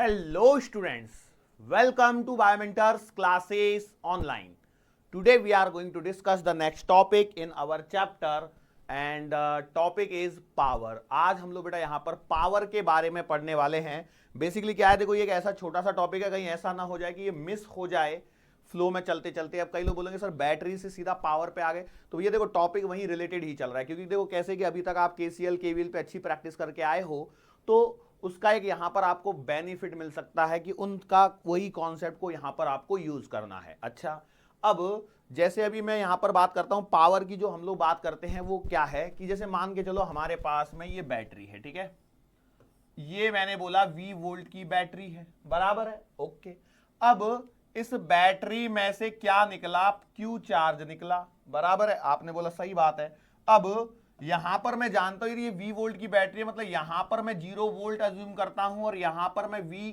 Hello students, welcome to Biomentors classes online. Today we are going to discuss the next topic in our chapter and topic is power. आज हम लोग बेटा यहाँ पर power के बारे में पढ़ने वाले हैं. बेसिकली क्या है, देखो ये एक ऐसा छोटा सा टॉपिक है, कहीं ऐसा ना हो जाए कि ये मिस हो जाए फ्लो में चलते चलते. अब कई लोग बोलेंगे सर बैटरी से सीधा पावर पे आ गए, तो ये देखो टॉपिक वहीं रिलेटेड ही चल रहा है, क्योंकि देखो कैसे कि अभी तक आप केसीएल केवीएल पे अच्छी प्रैक्टिस करके आए हो, तो उसका एक यहां पर आपको बेनिफिट मिल सकता है कि उनका वही कॉन्सेप्ट को यहां पर आपको यूज करना है. अच्छा, अब जैसे अभी मैं यहां पर बात करता हूं पावर की, जो हम लोग बात करते हैं वो क्या है कि जैसे मान के चलो हमारे पास में ये बैटरी है, ठीक है, ये मैंने बोला V वोल्ट की बैटरी है, बराबर है, ओके. अब इस बैटरी में से क्या निकला, Q चार्ज निकला, बराबर है, आपने बोला सही बात है. अब यहां पर मैं जानता हूं ये V वोल्ट की बैटरी है, मतलब यहां पर मैं 0 वोल्ट अज्यूम करता हूं और यहां पर मैं V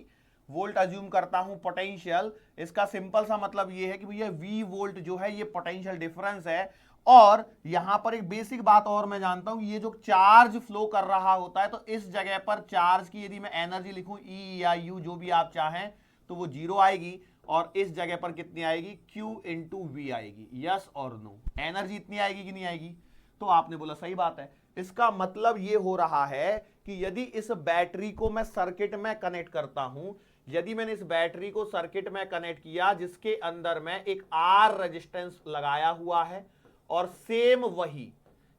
वोल्ट अज्यूम करता हूं पोटेंशियल. इसका सिंपल सा मतलब ये है कि भैया V वोल्ट जो है ये पोटेंशियल डिफरेंस है. और यहां पर एक बेसिक बात और मैं जानता हूं, ये जो चार्ज फ्लो कर रहा होता है, तो इस जगह पर चार्ज की यदि मैं एनर्जी लिखूं E या U जो भी आप चाहें, तो वो 0 आएगी और इस जगह पर कितनी आएगी, Q इंटू V आएगी. यस और नो, एनर्जी इतनी आएगी कि नहीं आएगी? तो आपने बोला सही बात है. इसका मतलब ये हो रहा है कि यदि इस बैटरी को मैं सर्किट में कनेक्ट करता हूं, यदि मैंने इस बैटरी को सर्किट में कनेक्ट किया जिसके अंदर मैं एक R रेजिस्टेंस लगाया हुआ है, और सेम वही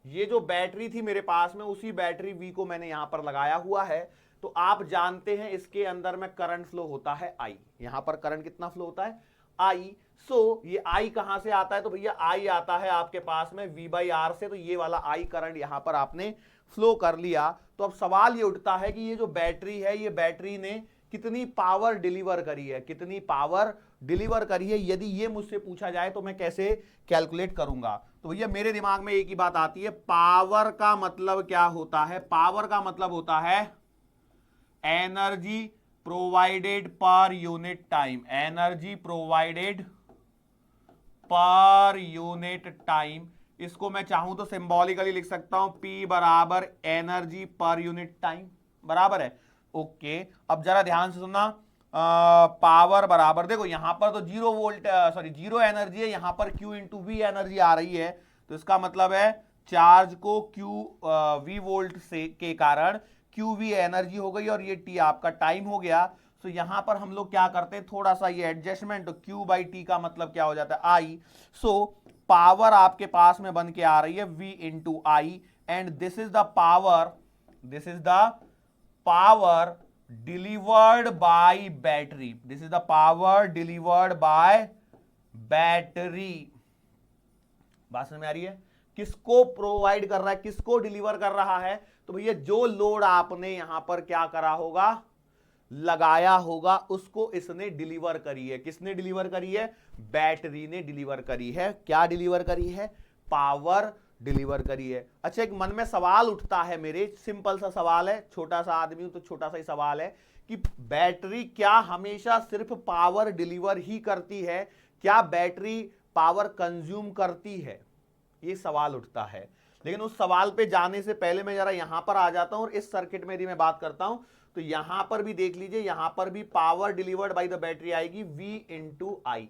ये जो बैटरी थी मेरे पास में, उसी बैटरी V को मैंने यहां पर लगाया हुआ है, तो आप जानते हैं इसके अंदर में करंट फ्लो होता है I. यहां पर करंट कितना फ्लो होता है, I. सो ये I कहां से आता है, तो भैया I आता है आपके पास में V/R से, तो ये वाला I करंट यहां पर आपने फ्लो कर लिया. तो अब सवाल ये उठता है कि ये जो बैटरी है, ये बैटरी ने कितनी पावर डिलीवर करी है, कितनी पावर डिलीवर करी है. यदि ये मुझसे पूछा जाए तो मैं कैसे कैलकुलेट करूंगा, तो भैया मेरे दिमाग में एक ही बात आती है, पावर का मतलब क्या होता है, पावर का मतलब होता है energy provided per unit time, energy provided per unit time. इसको मैं चाहूं तो सिंबॉलिकली लिख सकता हूं P बराबर एनर्जी पर यूनिट टाइम, बराबर है, ओके. अब जरा ध्यान से सुनना, पावर बराबर, देखो यहां पर तो 0 वोल्ट सॉरी 0 एनर्जी है, यहां पर Q इंटू V एनर्जी आ रही है, तो इसका मतलब है चार्ज को V वोल्ट से के कारण QV एनर्जी हो गई और ये T आपका टाइम हो गया. तो यहां पर हम लोग क्या करते हैं, थोड़ा सा ये एडजस्टमेंट, तो Q/T का मतलब क्या हो जाता है, I. सो पावर आपके पास में बन के आ रही है V into I, and this is the power, this is the power delivered by battery, this is the power delivered by battery. बात समझ में आ रही है, किसको प्रोवाइड कर रहा है, किसको डिलीवर कर रहा है, तो भैया जो लोड आपने यहां पर क्या करा होगा, लगाया होगा, उसको इसने डिलीवर करी है. किसने डिलीवर करी है, बैटरी ने डिलीवर करी है. क्या डिलीवर करी है, पावर डिलीवर करी है. अच्छा, एक मन में सवाल उठता है मेरे, सिंपल सा सवाल है, छोटा सा आदमी हूं तो छोटा सा ही सवाल है कि बैटरी क्या हमेशा सिर्फ पावर डिलीवर ही करती है, क्या बैटरी पावर कंज्यूम करती है, ये सवाल उठता है. लेकिन उस सवाल पे जाने से पहले मैं जरा यहां पर आ जाता हूं और इस सर्किट में यदि मैं बात करता हूं, तो यहां पर भी देख लीजिए, यहां पर भी power delivered by the battery आएगी V इंटू I.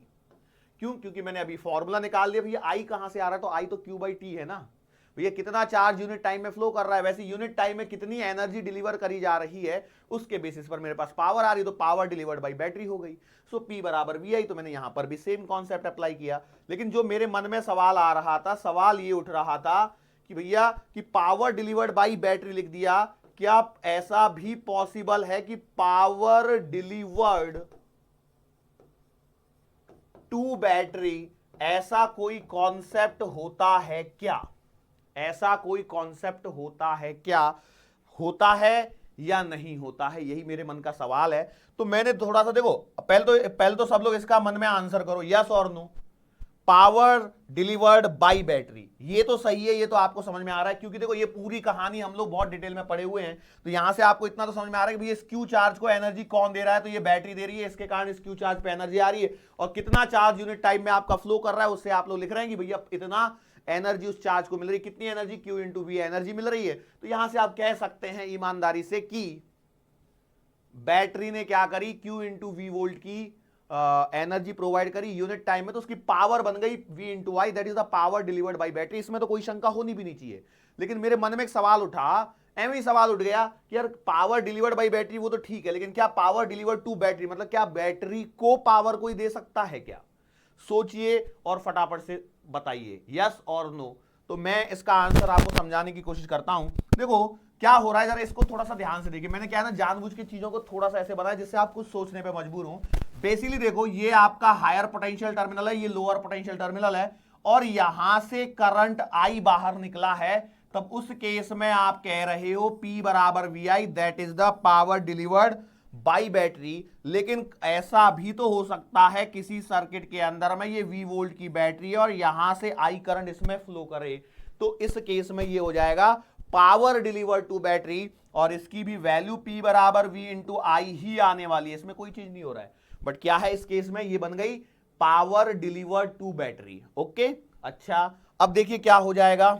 क्यों, क्योंकि मैंने अभी फॉर्मूला निकाल लिया. भैया I कहां से आ रहा है, तो I तो Q/T है ना. भैया कितना चार्ज यूनिट टाइम में फ्लो कर रहा है, वैसे यूनिट टाइम में कितनी एनर्जी डिलीवर करी जा रही है, उसके बेसिस पर मेरे पास पावर आ रही है, तो पावर डिलीवर्ड बाय बैटरी हो गई. सो P बराबर VI. तो मैंने यहां पर भी सेम कॉन्सेप्ट अप्लाई किया. लेकिन जो मेरे मन में सवाल आ रहा था, सवाल ये उठ रहा था कि भैया कि पावर डिलीवर्ड बाय बैटरी लिख दिया, क्या ऐसा भी पॉसिबल है कि पावर डिलीवर्ड टू बैटरी, ऐसा कोई कॉन्सेप्ट होता है क्या, ऐसा कोई कॉन्सेप्ट होता है क्या, होता है या नहीं होता है, यही मेरे मन का सवाल है. तो मैंने थोड़ा सा, देखो पहले तो सब लोग इसका मन में आंसर करो, यस और no. Power delivered by battery, ये तो सही है, ये तो आपको समझ में आ रहा है, क्योंकि देखो ये पूरी कहानी हम लोग बहुत डिटेल में पढ़े हुए हैं. तो यहां से आपको इतना तो समझ में आ रहा है कि भैया इस Q चार्ज को एनर्जी कौन दे रहा है, तो ये बैटरी दे रही है, इसके कारण इस Q चार्ज पे एनर्जी आ रही है, और कितना चार्ज यूनिट टाइम में आपका फ्लो कर रहा है, उससे आप लोग लिख रहे हैं कि भैया इतना एनर्जी उस चार्ज को मिल रही है. कितनी energy, Q into V energy मिल रही है. तो यहां से आप कह सकते हैं ईमानदारी से कि बैटरी ने क्या करी, Q इंटू वी वोल्ट की एनर्जी प्रोवाइड करी यूनिट टाइम में, तो उसकी पावर बन गई V into I, that is the power delivered by battery. इसमें तो कोई शंका होनी भी नहीं चाहिए। लेकिन मेरे मन में एक सवाल उठा, एवं ही सवाल उठ गया कि यार पावर डिलीवर्ड बाई बैटरी वो तो ठीक है, लेकिन क्या पावर डिलीवर्ड टू बैटरी, मतलब क्या बैटरी को पावर कोई दे सकता है क्या? सोचिए और फटाफट से बताइए यस और नो। तो मैं इसका आंसर आपको समझाने की कोशिश करता हूं। देखो क्या हो रहा है, जरा इसको थोड़ा सा ध्यान से देखिए। मैंने क्या ना जानबूझ के चीजों को थोड़ा सा ऐसे बनाया जिससे आप कुछ सोचने पे मजबूर हो। बेसिकली देखो, ये आपका हायर पोटेंशियल टर्मिनल है, ये लोअर पोटेंशियल टर्मिनल है, और यहां से करंट आई बाहर निकला है। तब उस केस में आप कह रहे हो P बराबर V I, that is the power delivered by battery. लेकिन ऐसा भी तो हो सकता है किसी सर्किट के अंदर में ये V वोल्ट की बैटरी है और यहां से I करंट इसमें फ्लो करे, तो इस केस में ये हो जाएगा पावर डिलीवर्ड टू बैटरी, और इसकी भी वैल्यू P बराबर V इंटू आई ही आने वाली है, इसमें कोई चीज नहीं हो रहा है। बट क्या है इस केस में, ये बन गई power delivered to battery. Okay, अच्छा अब देखिए क्या हो जाएगा।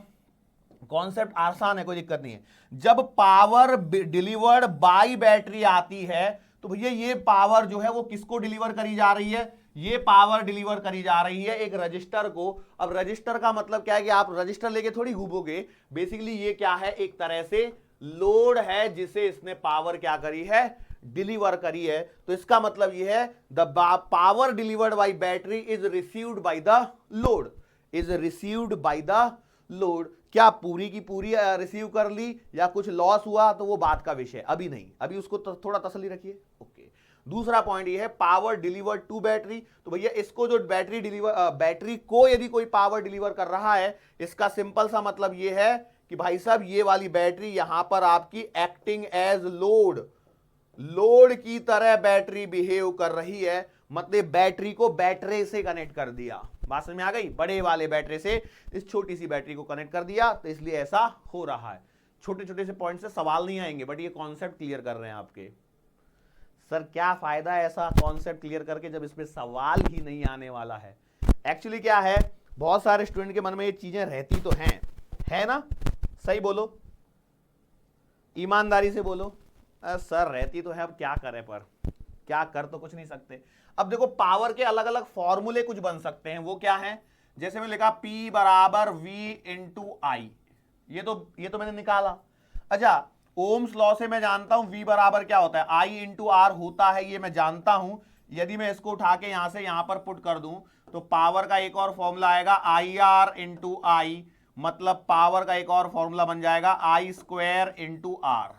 कॉन्सेप्ट आसान है, कोई दिक्कत नहीं है। जब पावर डिलीवर्ड बाय बैटरी आती है तो भैया ये पावर जो है वो किसको डिलीवर करी जा रही है, ये पावर डिलीवर करी जा रही है एक रजिस्टर को। अब रजिस्टर का मतलब क्या है कि आप रजिस्टर लेके थोड़ी घूमोगे, बेसिकली ये क्या है, एक तरह से लोड है जिसे इसने पावर क्या करी है, डिलीवर करी है। तो इसका मतलब ये है the power delivered by battery is received by the load, is received by the load. क्या पूरी की पूरी रिसीव कर ली या कुछ लॉस हुआ तो वो बात का विषय, अभी नहीं, अभी उसको थोड़ा तसल्ली रखिए। ओके, दूसरा पॉइंट ये है पावर डिलीवर्ड टू बैटरी। तो भैया इसको जो बैटरी डिलीवर, बैटरी को यदि कोई पावर डिलीवर कर रहा है, इसका सिंपल सा मतलब ये है कि भाई साहब ये वाली बैटरी यहां पर आपकी एक्टिंग एज लोड, लोड की तरह बैटरी बिहेव कर रही है। मतलब बैटरी को बैटरी से कनेक्ट कर दिया, बात समझ में आ गई, बड़े वाले बैटरी से इस छोटी सी बैटरी को कनेक्ट कर दिया, तो इसलिए ऐसा हो रहा है। छोटे छोटे से पॉइंट से सवाल नहीं आएंगे, बट ये कॉन्सेप्ट क्लियर कर रहे हैं आपके। सर क्या फायदा है ऐसा कॉन्सेप्ट क्लियर करके जब इसमें सवाल ही नहीं आने वाला है। एक्चुअली क्या है, बहुत सारे स्टूडेंट के मन में ये चीजें रहती तो हैं, है ना, सही बोलो, ईमानदारी से बोलो। सर रहती तो है, अब क्या करें, पर क्या कर तो कुछ नहीं सकते। अब देखो पावर के अलग अलग फॉर्मूले कुछ बन सकते हैं, वो क्या है, जैसे मैं लिखा P बराबर V इंटू आई, ये तो मैंने निकाला। अच्छा, ओम्स लॉ से मैं जानता हूं V बराबर क्या होता है, I इंटू आर होता है, ये मैं जानता हूं। यदि मैं इसको उठा के यहां से यहां पर पुट कर दूं तो पावर का एक और फॉर्मूला आएगा IR इंटू आई, मतलब पावर का एक और फॉर्मूला बन जाएगा I स्क्वायर इंटू आर।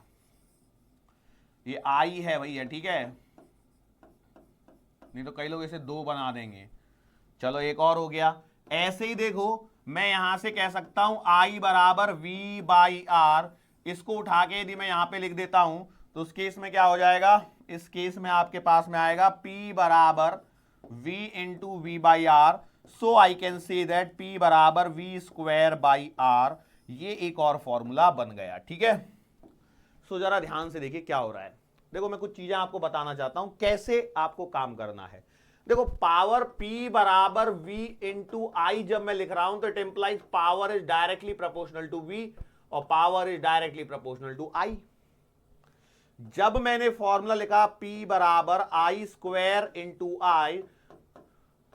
ये I है भैया, ठीक है, नहीं तो कई लोग इसे दो बना देंगे। चलो एक और हो गया। ऐसे ही देखो मैं यहां से कह सकता हूं I बराबर V बाई आर, इसको उठा के यदि मैं यहां पे लिख देता हूं तो उस केस में क्या हो जाएगा, इस केस में आपके पास में आएगा P बराबर V into V by R, so I can say that P बराबर V स्क्वायर बाई आर। ये एक और फॉर्मूला बन गया, ठीक है। सो जरा ध्यान से देखिए क्या हो रहा है। देखो मैं कुछ चीजें आपको बताना चाहता हूं कैसे आपको काम करना है। देखो पावर P बराबर V इंटू आई जब मैं लिख रहा हूं तो it implies power is directly proportional to V और power is directly proportional to I। जब मैंने फॉर्मूला लिखा P बराबर I स्क्वायर इंटू आई,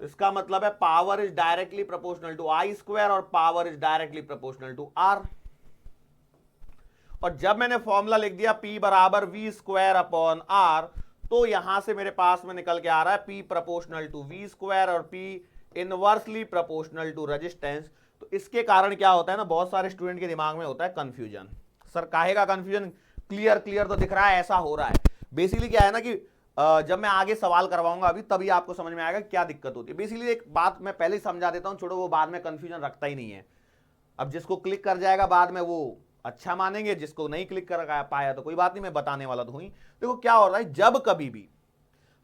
तो इसका मतलब है power is directly proportional to I square और power is directly proportional to R। और जब मैंने फॉर्मूला लिख दिया P बराबर V स्क्वायर अपॉन R, तो यहां से मेरे पास में निकल के आ रहा है P proportional to V square और P inversely proportional to resistance. तो इसके कारण क्या होता है ना, बहुत सारे स्टूडेंट के दिमाग में होता है कंफ्यूजन। सर काहे का कंफ्यूजन, क्लियर तो दिख रहा है, ऐसा हो रहा है। बेसिकली क्या है ना कि जब मैं आगे सवाल करवाऊंगा अभी तभी आपको समझ में आएगा क्या दिक्कत होती है। बेसिकली एक बात मैं पहले ही समझा देता हूं, छोड़ो वो बाद में कंफ्यूजन रखता ही नहीं है। अब जिसको क्लिक कर जाएगा बाद में वो अच्छा मानेंगे, जिसको नहीं क्लिक कर पाया तो कोई बात नहीं, मैं बताने वाला तो हुई। देखो क्या हो रहा है, जब कभी भी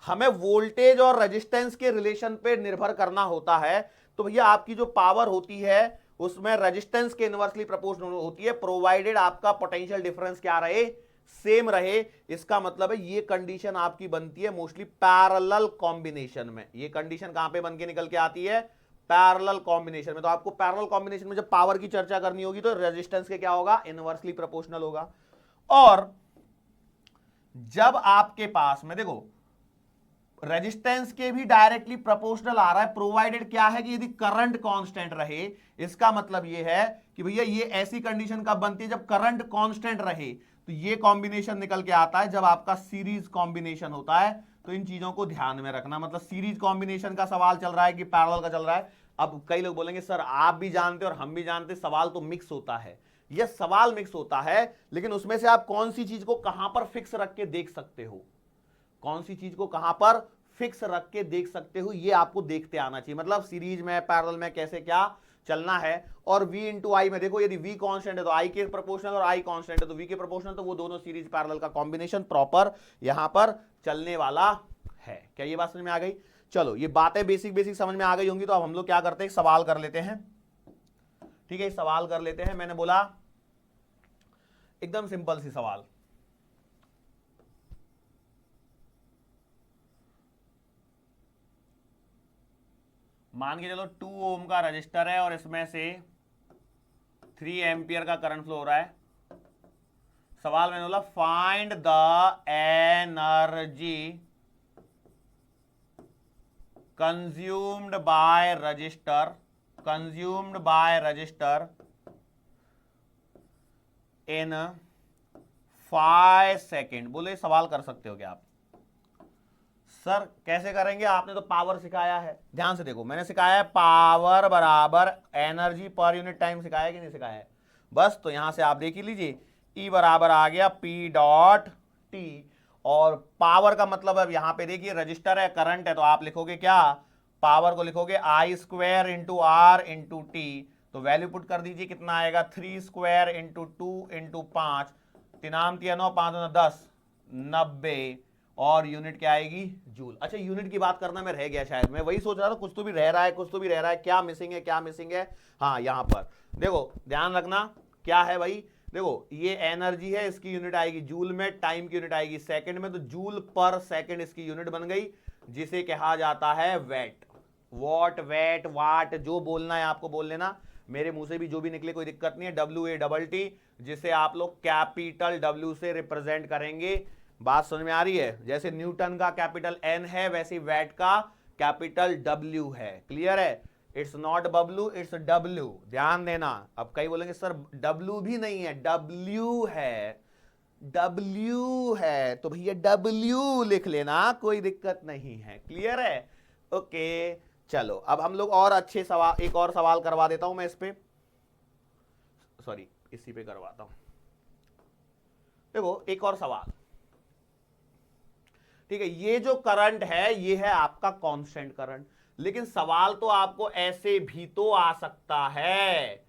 हमें वोल्टेज और रेजिस्टेंस के रिलेशन पे निर्भर करना होता है तो भैया आपकी जो पावर होती है उसमें रेजिस्टेंस के इनवर्सली प्रोपोर्शनल होती है, प्रोवाइडेड आपका पोटेंशियल डिफरेंस क्या रहे, सेम रहे। इसका मतलब है ये कंडीशन आपकी बनती है मोस्टली पैरेलल कॉम्बिनेशन में। ये कंडीशन कहां पे बन के निकल के आती है, पैरेलल कॉम्बिनेशन में। तो आपको पैरेलल कॉम्बिनेशन में जब पावर की चर्चा करनी होगी तो रेजिस्टेंस के क्या होगा, इनवर्सली प्रोपोर्शनल होगा। और जब आपके पास में देखो रेजिस्टेंस के भी डायरेक्टली प्रोपोर्शनल आ रहा है, प्रोवाइडेड क्या है कि यदि करंट कांस्टेंट रहे। इसका मतलब यह है कि भैया ये ऐसी कंडीशन कब बनती है जब करंट कांस्टेंट रहे। तो ये कॉम्बिनेशन निकल के आता है जब आपका सीरीज कॉम्बिनेशन होता है। तो इन चीजों को ध्यान में रखना, मतलब सीरीज कॉम्बिनेशन का सवाल चल रहा है कि पैरेलल का चल रहा है। अब कई लोग बोलेंगे सर आप भी जानते और हम भी जानते, सवाल तो मिक्स होता है। यह सवाल मिक्स होता है, लेकिन उसमें से आप कौन सी चीज को कहां पर फिक्स रख के देख सकते हो, कौन सी चीज को कहां पर फिक्स रख के देख सकते हो, ये आपको देखते आना चाहिए। मतलब सीरीज में पैरेलल में कैसे क्या चलना है। और v इंटू आई में देखो, यदि v कांस्टेंट है तो i के प्रोपोर्शनल और i कांस्टेंट है तो v के प्रोपोर्शनल, तो वो दोनों सीरीज पैरेलल का कॉम्बिनेशन प्रॉपर यहां पर चलने वाला है। क्या ये बात समझ में आ गई? चलो ये बातें बेसिक बेसिक समझ में आ गई होंगी। तो अब हम लोग क्या करते हैं, सवाल कर लेते हैं। ठीक है, सवाल कर लेते हैं। मैंने बोला एकदम सिंपल सी सवाल। मान के चलो 2 ओम का रजिस्टर है और इसमें से 3 एम्पियर का करंट फ्लो हो रहा है। सवाल मैंने बोला find the energy consumed by register in 5 second. बोले सवाल कर सकते हो क्या आप? सर कैसे करेंगे, आपने तो पावर सिखाया है। ध्यान से देखो, मैंने सिखाया है पावर बराबर एनर्जी पर यूनिट टाइम, सिखाया कि नहीं सिखाया है? बस तो यहां से आप देख ही लीजिए, ई बराबर आ गया पी डॉट टी। और पावर का मतलब अब यहां पे देखिए रजिस्टर है, करंट है, तो आप लिखोगे क्या, पावर को लिखोगे I square into R into T. तो वैल्यू पुट कर दीजिए, कितना आएगा 3 स्क्वायर इंटू 2 इंटू 5, 3 3 9 5 9 10 90। और यूनिट क्या आएगी, जूल। अच्छा यूनिट की बात करना मैं रह गया शायद, मैं वही सोच रहा था कुछ तो भी रह रहा है, कुछ तो भी रह रहा है, क्या मिसिंग है, क्या मिसिंग है। हाँ यहां पर देखो ध्यान रखना क्या है भाई, देखो ये एनर्जी है, इसकी यूनिट आएगी जूल में, टाइम की यूनिट आएगी सेकंड में, तो जूल पर सेकंड इसकी यूनिट बन गई, जिसे कहा जाता है वैट। वॉट, वैट, वाट, जो बोलना है आपको बोल लेना, मेरे मुंह से भी जो भी निकले कोई दिक्कत नहीं है। WATT, जिसे आप लोग कैपिटल W से रिप्रेजेंट करेंगे। बात समझ में आ रही है? जैसे न्यूटन का कैपिटल N है, वैसे वैट का कैपिटल W है। क्लियर है? It's not Bablu, it's W। ध्यान देना। अब कई बोलेंगे सर W भी नहीं है, W है, W है, तो भैया W लिख लेना, कोई दिक्कत नहीं है। क्लियर है? ओके चलो अब हम लोग और अच्छे सवाल, एक और सवाल करवा देता हूं मैं इस पे, सॉरी इसी पे करवाता हूं। देखो एक और सवाल, ठीक है, ये जो करंट है ये है आपका कांस्टेंट करंट, लेकिन सवाल तो आपको ऐसे भी तो आ सकता है,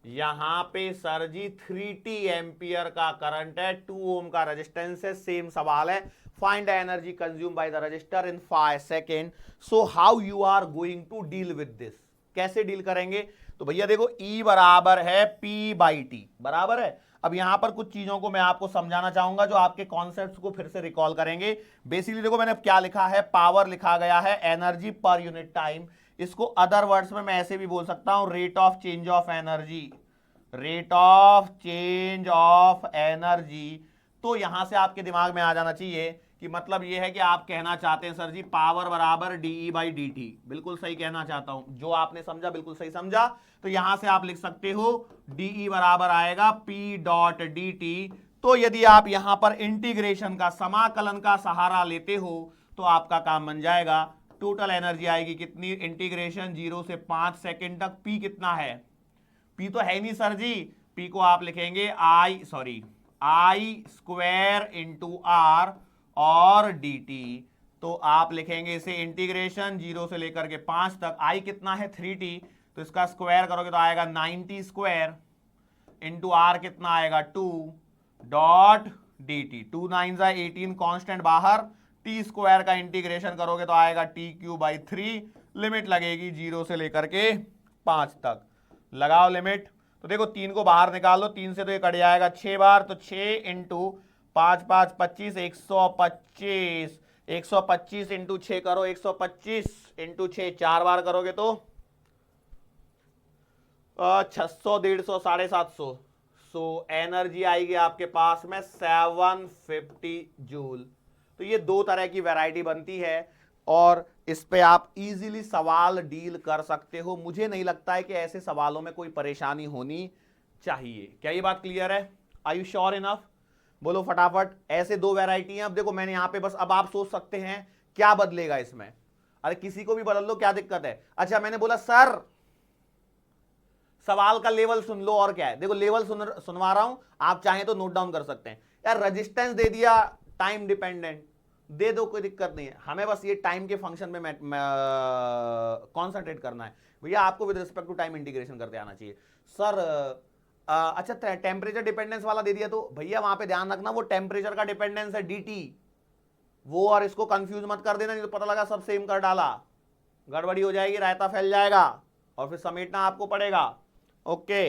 यहां पे सर जी 3T एम्पियर का करंट है, 2 ओम का रेजिस्टेंस है, सेम सवाल है, find energy consume by the register in 5 second. So how you are going to deal with this, कैसे डील करेंगे? तो भैया देखो E बराबर है P/T, बराबर है। अब यहां पर कुछ चीजों को मैं आपको समझाना चाहूंगा जो आपके कॉन्सेप्ट्स को फिर से रिकॉल करेंगे। बेसिकली देखो मैंने क्या लिखा है, पावर लिखा गया है एनर्जी पर यूनिट टाइम, इसको अदर वर्ड्स में मैं ऐसे भी बोल सकता हूं rate of change of energy, rate of change of energy. तो यहां से आपके दिमाग में आ जाना चाहिए कि मतलब ये है कि आप कहना चाहते हैं सर जी पावर बराबर DE/dt, बिल्कुल सही कहना चाहता हूं, जो आपने समझा बिल्कुल सही समझा। तो यहां से आप लिख सकते हो DE बराबर आएगा P.dt। तो यदि आप यहां पर इंटीग्रेशन का, समाकलन का सहारा लेते हो तो आपका काम बन जाएगा। टोटल एनर्जी आएगी कितनी, इंटीग्रेशन 0 से 5 सेकेंड तक। P कितना है, P तो है नहीं सर जी, P को आप लिखेंगे I स्क्वायर इंटू R और dt। तो आप लिखेंगे इसे इंटीग्रेशन 0 से लेकर के 5 तक, I कितना है 3T, तो इसका स्क्वायर करोगे तो आएगा 90 स्क्वायर इंटू R कितना आएगा 2 डॉट dt, 2 9 18 कांस्टेंट बाहर, T स्क्वायर का इंटीग्रेशन करोगे तो आएगा TQ/3, लिमिट लगेगी 0 से लेकर के 5 तक, लगाओ लिमिट। तो देखो 3 को बाहर निकाल लो, 3 से तो ये कट जाएगा 6 बार, तो 6 इंटू 5 5 25 125, 125 इंटू 6 करो, 125 इंटू 6 4 बार करोगे तो 600 150 750, सो एनर्जी आएगी आपके पास में 750 जूल। तो ये दो तरह की वैरायटी बनती है और इस पे आप इजीली सवाल डील कर सकते हो। मुझे नहीं लगता है कि ऐसे सवालों में कोई परेशानी होनी चाहिए। क्या ये बात क्लियर है? Are you sure enough? बोलो फटाफट। ऐसे दो वैरायटी हैं। अब देखो मैंने यहां पे बस, अब आप सोच सकते हैं क्या बदलेगा इसमें। अरे किसी को भी बदल लो, क्या दिक्कत है? अच्छा मैंने बोला सर सवाल का लेवल सुन लो, और क्या है। देखो लेवल सुनवा रहा हूं, आप चाहें तो नोट डाउन कर सकते हैं। यार रेजिस्टेंस दे दिया टाइम डिपेंडेंट, दे दो, कोई दिक्कत नहीं है। हमें बस ये टाइम के फंक्शन में कॉन्सेंट्रेट करना है भैया। आपको with respect to time integration करते आना चाहिए। सर अच्छा टेम्परेचर डिपेंडेंस वाला दे दिया, तो भैया वहां पे ध्यान रखना वो टेम्परेचर का डिपेंडेंस है डीटी, वो, और इसको कंफ्यूज मत कर देना, नहीं तो पता लगा सब सेम कर डाला, गड़बड़ी हो जाएगी, रायता फैल जाएगा और फिर समेटना आपको पड़ेगा। ओके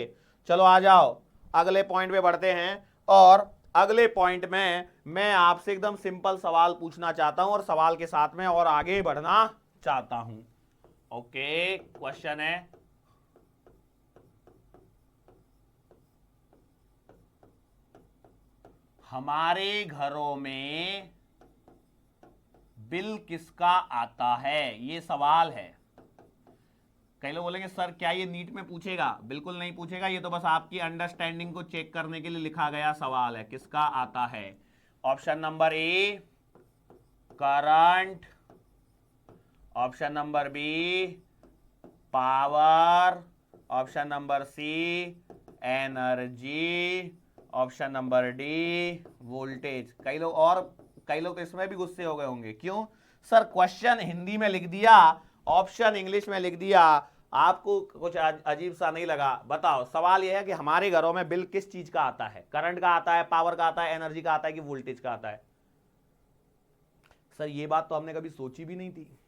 चलो आ जाओ, अगले पॉइंट पे बढ़ते हैं। और अगले पॉइंट में मैं आपसे एकदम सिंपल सवाल पूछना चाहता हूं और सवाल के साथ में और आगे बढ़ना चाहता हूं। ओके क्वेश्चन है, हमारे घरों में बिल किसका आता है? ये सवाल है। कई लोग बोलेंगे सर क्या ये नीट में पूछेगा? बिल्कुल नहीं पूछेगा, ये तो बस आपकी अंडरस्टैंडिंग को चेक करने के लिए लिखा गया सवाल है। किसका आता है? Option number A current, option number B power, option number C energy, option number D voltage. कई लोग तो इसमें भी गुस्से हो गए होंगे, क्यों सर क्वेश्चन हिंदी में लिख दिया, ऑप्शन इंग्लिश में लिख दिया, आपको कुछ अजीब सा नहीं लगा? बताओ सवाल यह है कि हमारे घरों में बिल किस चीज का आता है? करंट का आता है, पावर का आता है, एनर्जी का आता है कि वोल्टेज का आता है? सर ये बात तो हमने कभी सोची भी नहीं थी,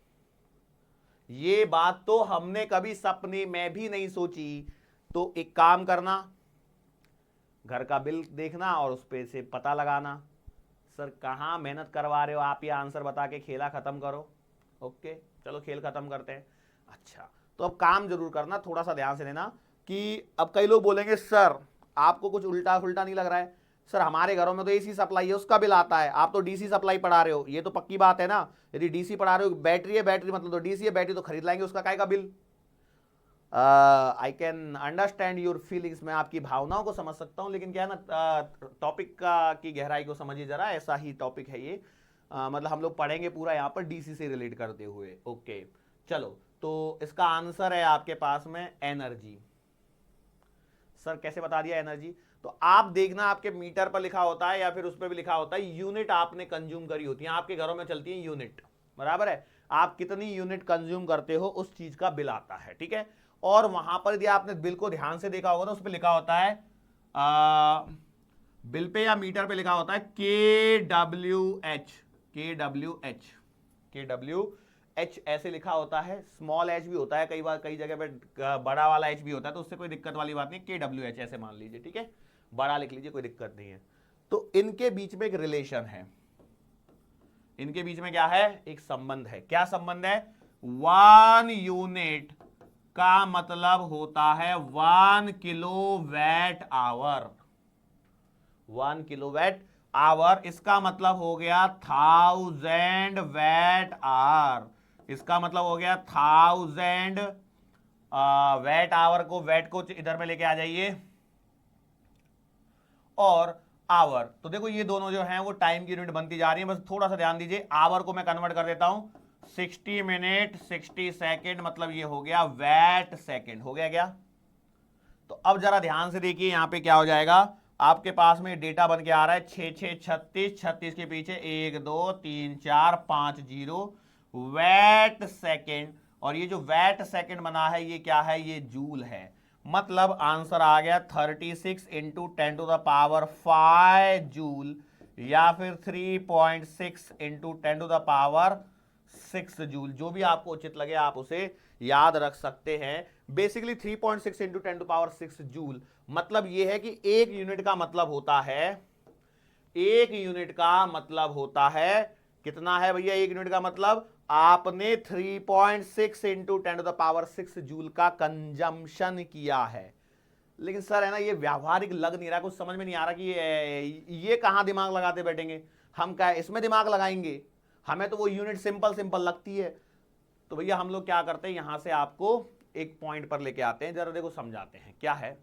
ये बात तो हमने कभी सपने में भी नहीं सोची। तो एक काम करना, घर का बिल देखना और उस पे से पता लगाना। सर कहाँ मेहनत करवा रहे हो आप, ये आंसर बता के खेला खत्म करो। ओके चलो खेल खत्म करते हैं। अच्छा तो अब काम जरूर करना, थोड़ा सा ध्यान से लेना कि अब कई लोग बोलेंगे सर आपको कुछ उल्टा फुल्टा नहीं लग रहा है? सर हमारे घरों में तो एसी सप्लाई है, उसका बिल आता है, आप तो डीसी सप्लाई पढ़ा रहे हो, ये तो पक्की बात है ना। यदि डीसी पढ़ा रहे हो, बैटरी है, बैटरी मतलब तो डीसी है, बैटरी तो खरीद लाएंगे, उसका काय का bill? I can understand your feelings, मैं आपकी भावनाओं को समझ सकता हूं, लेकिन क्या है ना, टॉपिक का की गहराई को समझिए जरा, ऐसा ही टॉपिक है ये। मतलब हम लोग पढ़ेंगे पूरा यहाँ पर डीसी से रिलेट करते हुए। ओके चलो, तो इसका आंसर है आपके पास में एनर्जी। सर कैसे बता दिया एनर्जी? तो आप देखना आपके मीटर पर लिखा होता है या फिर उस पर भी लिखा होता है यूनिट आपने कंज्यूम करी होती है, आपके घरों में चलती है यूनिट, बराबर है। आप कितनी यूनिट कंज्यूम करते हो उस चीज का बिल आता है, ठीक है। और वहां पर यदि आपने बिल को ध्यान से देखा होगा तो उस पर लिखा होता है बिल पे या मीटर पे लिखा होता है KWH, KWH, KWH ऐसे लिखा होता है। स्मॉल एच भी होता है कई बार, कई जगह पे बड़ा वाला एच भी होता है, तो उससे कोई दिक्कत वाली बात नहीं। KWH ऐसे मान लीजिए, ठीक है, बड़ा लिख लीजिए, कोई दिक्कत नहीं है। तो इनके बीच में एक रिलेशन है, इनके बीच में क्या है? एक संबंध है। क्या संबंध है? 1 यूनिट का मतलब होता है 1 किलोवाट आवर, 1 किलोवाट आवर, इसका मतलब हो गया 1000 वैट आवर, इसका मतलब हो गया 1000 वैट आवर को, वैट को इधर में लेके आ जाइए, और आवर। तो देखो ये दोनों जो हैं वो टाइम की यूनिट बनती जा रही है, बस थोड़ा सा ध्यान दीजिए। आवर को मैं कन्वर्ट कर देता हूं 60 मिनट 60 सेकेंड, मतलब ये हो गया वैट सेकेंड, हो गया क्या? तो अब जरा ध्यान से देखिए यहां पे क्या हो जाएगा। आपके पास में डेटा बन के आ रहा है 6 6 36, 36 के पीछे 1 2 3 4 5 0 वैट सेकेंड, और ये जो वैट सेकेंड बना है ये क्या है? ये जूल है। मतलब आंसर आ गया 36 into 10 to the power 5 joule, या फिर 3.6 into 10 to the power 6 joule, जो भी आपको उचित लगे आप उसे याद रख सकते हैं। Basically 3.6 into 10 to power 6 joule, मतलब यह है कि एक यूनिट का मतलब होता है, एक यूनिट का मतलब होता है कितना है भैया? एक यूनिट का मतलब आपने 3.6 into 10 to the power 6 joule का कंजम्पशन किया है। लेकिन सर है ना ये व्यावहारिक लग नहीं रहा, कुछ समझ में नहीं आ रहा कि ये कहाँ दिमाग लगाते बैठेंगे, हम क्या इसमें दिमाग लगाएंगे, हमें तो वो यूनिट सिंपल सिंपल लगती है। तो भैया हम लोग क्या करते हैं, यहां से आपको एक पॉइंट पर लेके आते हैं, जरा देखो समझाते हैं क्या है।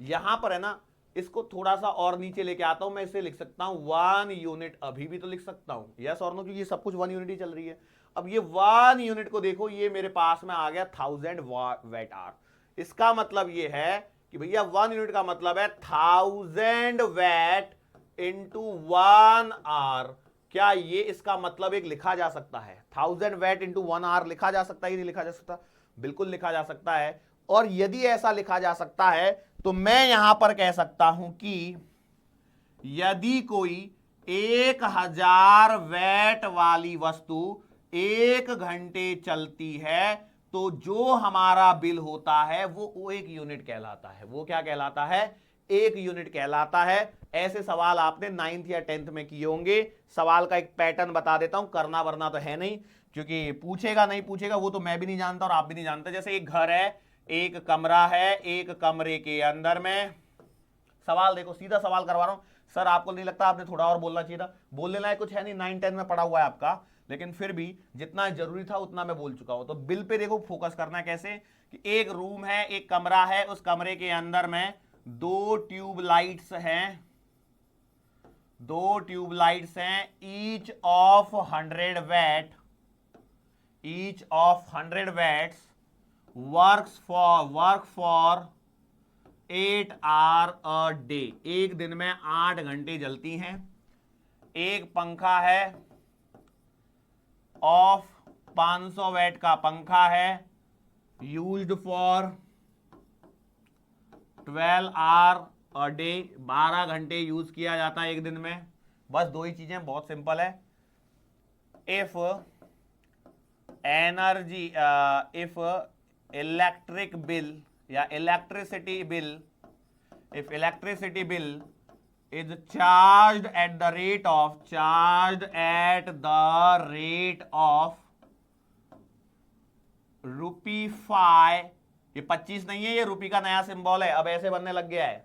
यहां पर है ना, इसको थोड़ा सा और नीचे लेके आता हूं, मैं इसे लिख सकता हूं 1 यूनिट, अभी भी तो लिख सकता हूं यस और नो, क्योंकि सब कुछ 1 यूनिट ही चल रही है। अब ये 1 यूनिट को देखो, ये मेरे पास में आ गया 1000 वैट आवर। इसका मतलब ये है कि भैया 1 यूनिट का मतलब है 1000 वैट इंटू 1 आवर। क्या ये इसका मतलब एक लिखा जा सकता है, 1000 वैट इंटू 1 आवर लिखा जा सकता है, नहीं लिखा जा सकता? बिल्कुल लिखा जा सकता है। और यदि ऐसा लिखा जा सकता है तो मैं यहां पर कह सकता हूं कि यदि कोई 1000 वैट वाली वस्तु 1 घंटे चलती है तो जो हमारा बिल होता है वो 1 यूनिट कहलाता है। वो क्या कहलाता है? 1 यूनिट कहलाता है। ऐसे सवाल आपने 9th या 10th में किए होंगे। सवाल का एक पैटर्न बता देता हूं, करना वरना तो है नहीं, क्योंकि पूछेगा नहीं पूछेगा वो तो मैं भी नहीं जानता और आप भी नहीं जानते। जैसे एक घर है, एक कमरा है, एक कमरे के अंदर में, सवाल देखो सीधा सवाल करवा रहा हूं। सर आपको नहीं लगता आपने थोड़ा और बोलना चाहिए था? बोलने लायक कुछ है नहीं, 9-10 में पढ़ा हुआ है आपका, लेकिन फिर भी जितना जरूरी था उतना मैं बोल चुका हूं। तो बिल पे देखो फोकस करना है कैसे, कि एक रूम है, एक कमरा है, उस कमरे के अंदर में 2 ट्यूब लाइट्स हैं, 2 ट्यूब लाइट्स हैं, each of 100 watt, each of 100 watts work for 8 hour a day, एक दिन में 8 घंटे जलती हैं। एक पंखा है, ऑफ 500 वैट का पंखा है, used for 12 hour a day, 12 घंटे यूज किया जाता है एक दिन में। बस 2 ही चीजें, बहुत सिंपल है। If energy if electric bill या electricity bill, if electricity bill is charged at the rate of ₹5, ये 25 नहीं है, ये रुपी का नया सिंबल है, अब ऐसे बनने लग गया है,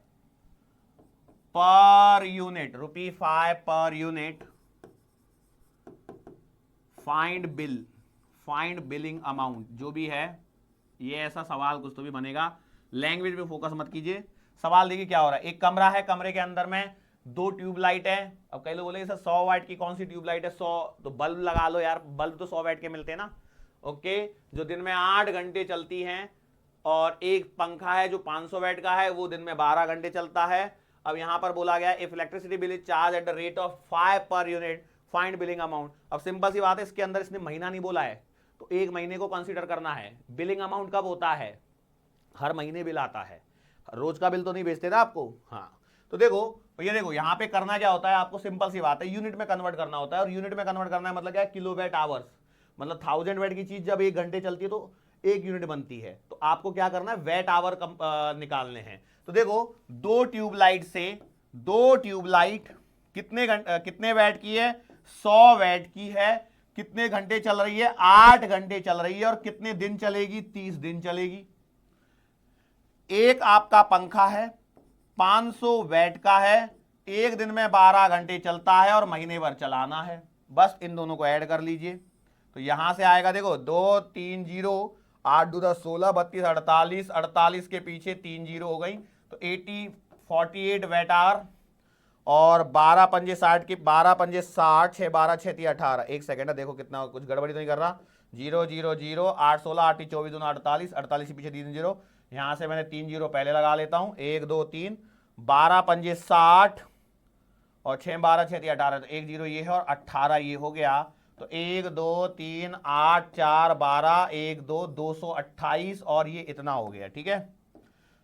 per unit, ₹5 per unit, find billing amount, जो भी है ये ऐसा सवाल कुछ तो भी बनेगा। लैंग्वेज पे फोकस मत कीजिए। सवाल देखिए क्या हो रहा है, एक कमरा है, कमरे के अंदर में 2 ट्यूबलाइट है। अब कई लोग बोले सर 100 वाट की कौन सी ट्यूबलाइट है? 100 तो बल्ब लगा लो यार, बल्ब तो 100 वाट के मिलते हैं ना। ओके, जो दिन में 8 घंटे चलती हैं, और एक पंखा है जो 500 वाट का है, वो दिन में 12 घंटे चलता है। अब यहां पर बोला गया if electricity bill is charge at the rate of 5 per unit, find billing amount. अब सिंपल सी बात है, इसके अंदर इसने महीना नहीं बोला है, तो एक महीने को कंसीडर करना है। बिलिंग अमाउंट कब होता है? हर महीने बिल आता है, रोज का बिल तो नहीं भेजते ना आपको। हाँ, तो देखो ये देखो यहाँ पे करना क्या होता है, आपको सिंपल सी बात है, यूनिट में कन्वर्ट करना होता है। और यूनिट में कन्वर्ट करना है मतलब क्या है? Kilowatt hours. मतलब 1000 वैट की चीज जब 1 घंटे चलती है तो 1 यूनिट बनती है। तो आपको क्या करना है? वैट आवर निकालने हैं। तो देखो 2 ट्यूबलाइट से, 2 ट्यूबलाइट कितने वैट की है? 100 वैट की है। कितने घंटे चल रही है? 8 घंटे चल रही है। और कितने दिन चलेगी? 30 दिन चलेगी। एक आपका पंखा है, 500 वैट का है, एक दिन में 12 घंटे चलता है और महीने भर चलाना है। बस इन दोनों को ऐड कर लीजिए, तो यहां से आएगा देखो 2 3 0, 8 2 10 16 32 48, 48 के पीछे 3 0 हो गई, तो 48 वैट आवर। और 12 पंजे 60 की, 12 पंजे 60, 6 12 6 3 18। एक सेकेंड है, देखो कितना, कुछ गड़बड़ी तो नहीं कर रहा। 0 0 0, 8 16 8 24 2 48, 48 के पीछे 3 0। यहां से मैंने 3 0 पहले लगा लेता हूं, 1 2 3, 12 पंजे 60 और 6 12 6 3 18, तो 1 0 ये है और 18 ये हो गया। तो 1 2 3 8 4 12, 1 2 228 और ये इतना हो गया। ठीक है,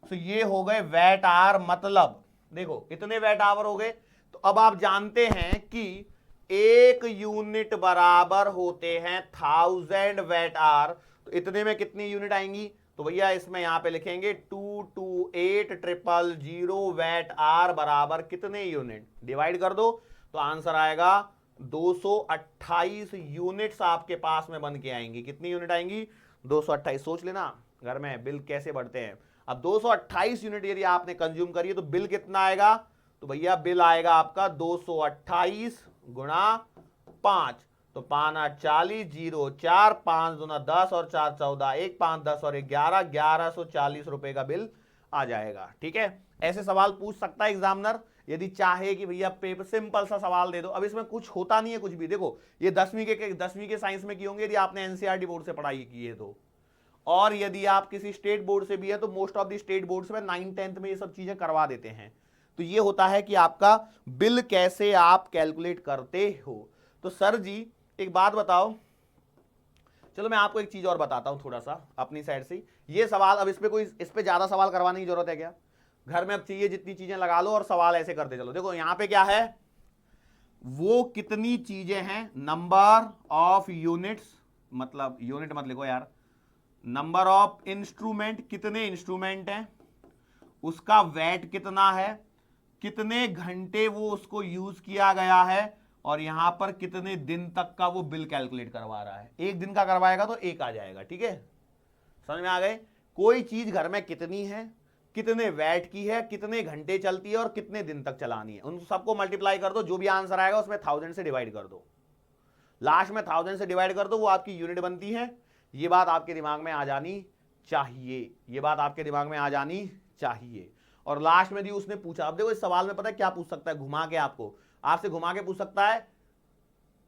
तो ये हो गए वैट आवर। मतलब देखो इतने वैट आवर हो गए। तो अब आप जानते हैं कि 1 यूनिट बराबर होते हैं 1000 वैट आवर। तो इतने में कितनी यूनिट आएंगी? तो भैया इसमें यहां पे लिखेंगे 228000 वैट आवर बराबर कितने यूनिट? डिवाइड कर दो तो आंसर आएगा 228 यूनिट्स आपके पास में बन के आएंगी। कितनी यूनिट आएंगी? 228। सोच लेना घर में बिल कैसे बढ़ते हैं। अब 228 यूनिट यदि आपने कंज्यूम करी है तो बिल कितना आएगा, तो भैया बिल आएगा आपका 228 गुणा 5, तो 5 8 40, 0 4, 5 दूना 10 और 4 14, 1 5 10 और 11, 1140 रुपए का बिल आ जाएगा। ठीक है, ऐसे सवाल पूछ सकता है एग्जामिनर यदि चाहे कि भैया पेपर सिंपल सा सवाल दे दो। अब इसमें कुछ होता नहीं है कुछ भी, देखो ये 10वीं के साइंस में किए होंगे यदि आपने एनसीईआरटी बोर्ड से पढ़ाई की है तो, और यदि आप किसी स्टेट बोर्ड से भी है तो most of the state boards में 9th 10th में ये सब चीजें करवा देते हैं। तो ये होता है कि आपका बिल कैसे आप कैलकुलेट करते हो। तो सर जी एक बात बताओ, चलो मैं आपको एक चीज और बताता हूं थोड़ा सा अपनी साइड से। ये सवाल अब इस पे ज्यादा सवाल करवाने की जरूरत है क्या, घर में अब चाहिए जितनी चीजें लगा लो और सवाल ऐसे करते चलो। देखो यहां पे क्या है, वो कितनी चीजें हैं, नंबर ऑफ यूनिट्स, मतलब यूनिट मत लिखो यार, नंबर ऑफ इंस्ट्रूमेंट, कितने इंस्ट्रूमेंट हैं, उसका वेट कितना है, कितने घंटे वो उसको यूज किया गया है, और यहां पर कितने दिन तक का वो बिल कैलकुलेट करवा रहा है। एक दिन का करवाएगा तो एक आ जाएगा। ठीक है, समझ में आ गए। कोई चीज घर में कितनी है, कितने वैट की है, कितने घंटे चलती है और कितने दिन तक चलानी है, उन सबको मल्टीप्लाई कर दो, जो भी आंसर आएगा उसमें 1000 से डिवाइड कर दो, लास्ट में 1000 से डिवाइड कर दो, वो आपकी यूनिट बनती है। ये बात आपके दिमाग में आ जानी चाहिए, ये बात आपके दिमाग में आ जानी चाहिए। और लास्ट में भी उसने पूछा, अब देखो इस सवाल में पता है क्या पूछ सकता है, घुमा के आपसे घुमा के पूछ सकता है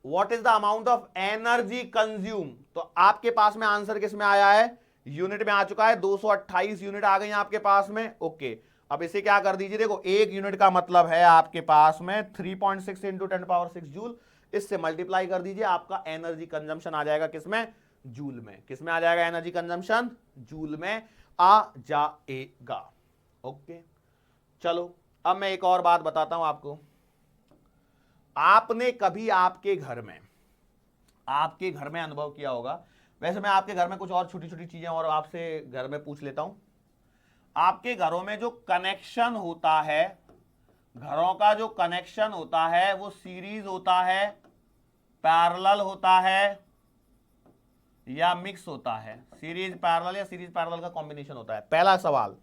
what is the amount of energy consume. तो आपके पास में आंसर किस में आया है, यूनिट में आ चुका है, 228 यूनिट आ गई आपके पास में। ओके, अब इसे क्या कर दीजिए, देखो एक यूनिट का मतलब है आपके पास में 3.6 इंटू 10⁻6 जूल, इससे मल्टीप्लाई कर दीजिए, आपका एनर्जी कंजम्पशन आ जाएगा किसमें, जूल में। किसमें आ जाएगा एनर्जी कंजम्पशन, जूल में आ जाएगा। ओके चलो अब मैं एक और बात बताता हूं आपको। आपने कभी आपके घर में अनुभव किया होगा, वैसे मैं आपके घर में कुछ और छोटी छोटी चीजें और आपसे घर में पूछ लेता हूं। आपके घरों में जो कनेक्शन होता है, घरों का जो कनेक्शन होता है वो सीरीज होता है, पैरेलल होता है या मिक्स होता है, सीरीज पैरेलल या सीरीज पैरेलल का कॉम्बिनेशन होता है। पहला सवाल,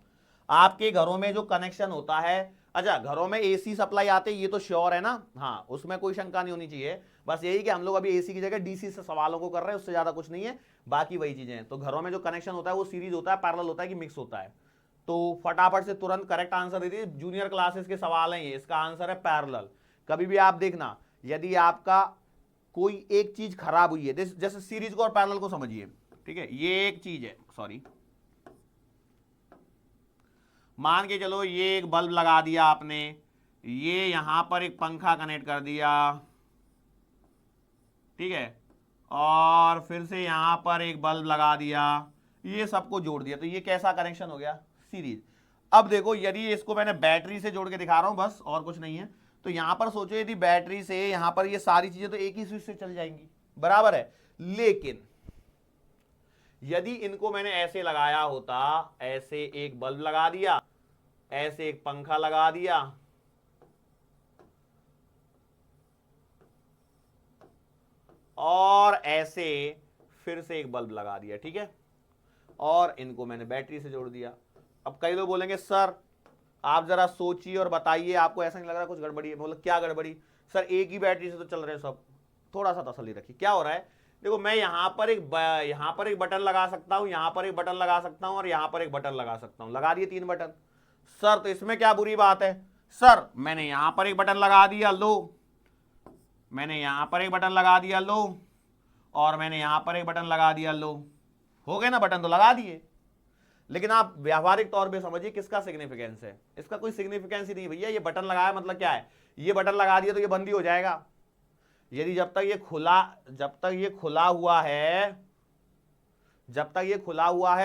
आपके घरों में जो कनेक्शन होता है, अच्छा घरों में एसी सप्लाई आते हैं ये तो श्योर है ना, हाँ उसमें कोई शंका नहीं होनी चाहिए। बस यही कि हम लोग अभी एसी की जगह डीसी से सवालों को कर रहे हैं, उससे ज्यादा कुछ नहीं है, बाकी वही चीजें हैं। तो घरों में जो कनेक्शन होता है वो सीरीज होता है, पैरेलल होता है कि मिक्स होता है। तो फटाफट से तुरंत करेक्ट आंसर दे दीजिए, जूनियर क्लासेस के सवाल हैं ये, इसका आंसर है पैरेलल। कभी भी आप देखना यदि आपका कोई एक चीज खराब हुई है, जैसे सीरीज को और पैरेलल को समझिए, ठीक है, ये एक चीज है, सॉरी मान के चलो ये एक बल्ब लगा दिया आपने, ये यहां पर एक पंखा कनेक्ट कर दिया, ठीक है, और फिर से यहां पर एक बल्ब लगा दिया, ये सबको जोड़ दिया, तो ये कैसा कनेक्शन हो गया, सीरीज। अब देखो यदि इसको मैंने बैटरी से जोड़ के दिखा रहा हूं बस, और कुछ नहीं है, तो यहां पर सोचो यदि बैटरी से यहां पर ये सारी चीजें तो एक ही स्विच से चल जाएंगी, बराबर है। लेकिन यदि इनको मैंने ऐसे लगाया होता, ऐसे एक बल्ब लगा दिया, ऐसे एक पंखा लगा दिया, और ऐसे फिर से एक बल्ब लगा दिया, ठीक है, और इनको मैंने बैटरी से जोड़ दिया। अब कई लोग बोलेंगे सर आप जरा सोचिए और बताइए, आपको ऐसा नहीं लग रहा कुछ गड़बड़ी है? बोलो क्या गड़बड़ी सर, एक ही बैटरी से तो चल रहे हैं सब। थोड़ा सा तसल्ली रखिए, क्या हो रहा है, देखो मैं यहां पर एक बटन लगा सकता हूं, यहां पर एक बटन लगा सकता हूं, और यहां पर एक बटन लगा सकता हूं, लगा दिए 3 बटन। सर तो इसमें क्या बुरी बात है, सर मैंने यहां पर एक बटन लगा दिया, लो, मैंने यहां पर एक बटन लगा दिया, लो, और मैंने यहां पर एक बटन लगा दिया, लो, हो गए ना, बटन तो लगा दिए। लेकिन आप व्यावहारिक तौर पे समझिए किसका सिग्निफिकेंस है, इसका कोई सिग्निफिकेंस ही नहीं भैया। ये बटन लगाया मतलब क्या है, ये बटन लगा दिया तो ये बंद ही हो जाएगा। यदि जब तक ये खुला हुआ है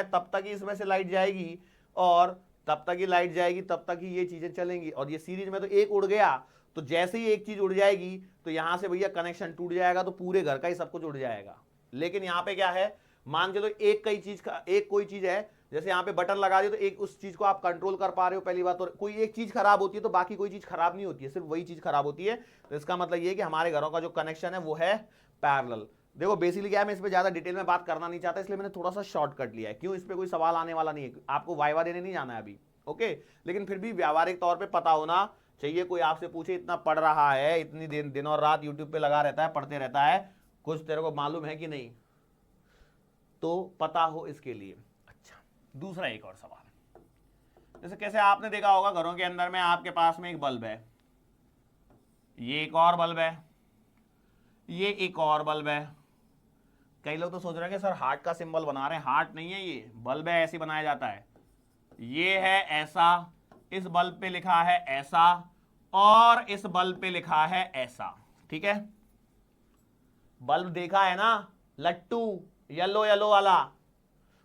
तब तक ही इसमें से लाइट जाएगी, और तब तक ही लाइट जाएगी, तब तक ही ये चीजें चलेंगी। और ये सीरीज में तो एक उड़ गया, तो जैसे ही एक चीज उड़ जाएगी तो यहां से भैया कनेक्शन टूट जाएगा, तो पूरे घर का ही सब कुछ उड़ जाएगा। लेकिन यहां पे क्या है, मान चलो एक कोई चीज है, जैसे यहाँ पे बटन लगा दिया तो एक उस चीज को आप कंट्रोल कर पा रहे हो, पहली बात। और कोई एक चीज खराब होती है तो बाकी कोई चीज खराब नहीं होती है, सिर्फ वही चीज खराब होती है। तो इसका मतलब ये है कि हमारे घरों का जो कनेक्शन है वो है पैरेलल। देखो बेसिकली क्या है, मैं इस पे ज्यादा डिटेल में बात करना नहीं चाहता, इसलिए मैंने थोड़ा सा शॉर्टकट लिया है। क्यों? इस पे कोई सवाल आने वाला नहीं है, आपको वाइवा देने नहीं जाना है अभी, ओके। लेकिन फिर भी व्यावहारिक तौर पे पता होना चाहिए। कोई आपसे पूछे इतना पढ़ रहा है, इतनी दिन और रात यूट्यूब पे लगा रहता है, पढ़ते रहता है, कुछ तेरे को मालूम है कि नहीं, तो पता हो इसके लिए। अच्छा, दूसरा एक और सवाल, जैसे कैसे आपने देखा होगा घरों के अंदर में आपके पास में एक बल्ब है, ये एक और बल्ब है, ये एक और बल्ब है। कई लोग तो सोच रहे हैं कि सर हार्ट का सिंबल बना रहे हैं, हार्ट नहीं है, ये बल्ब है, ऐसे बनाया जाता है। ये है ऐसा, इस बल्ब पे लिखा है ऐसा, और इस बल्ब पे लिखा है ऐसा, ठीक है। बल्ब देखा है ना, लट्टू येलो येलो वाला,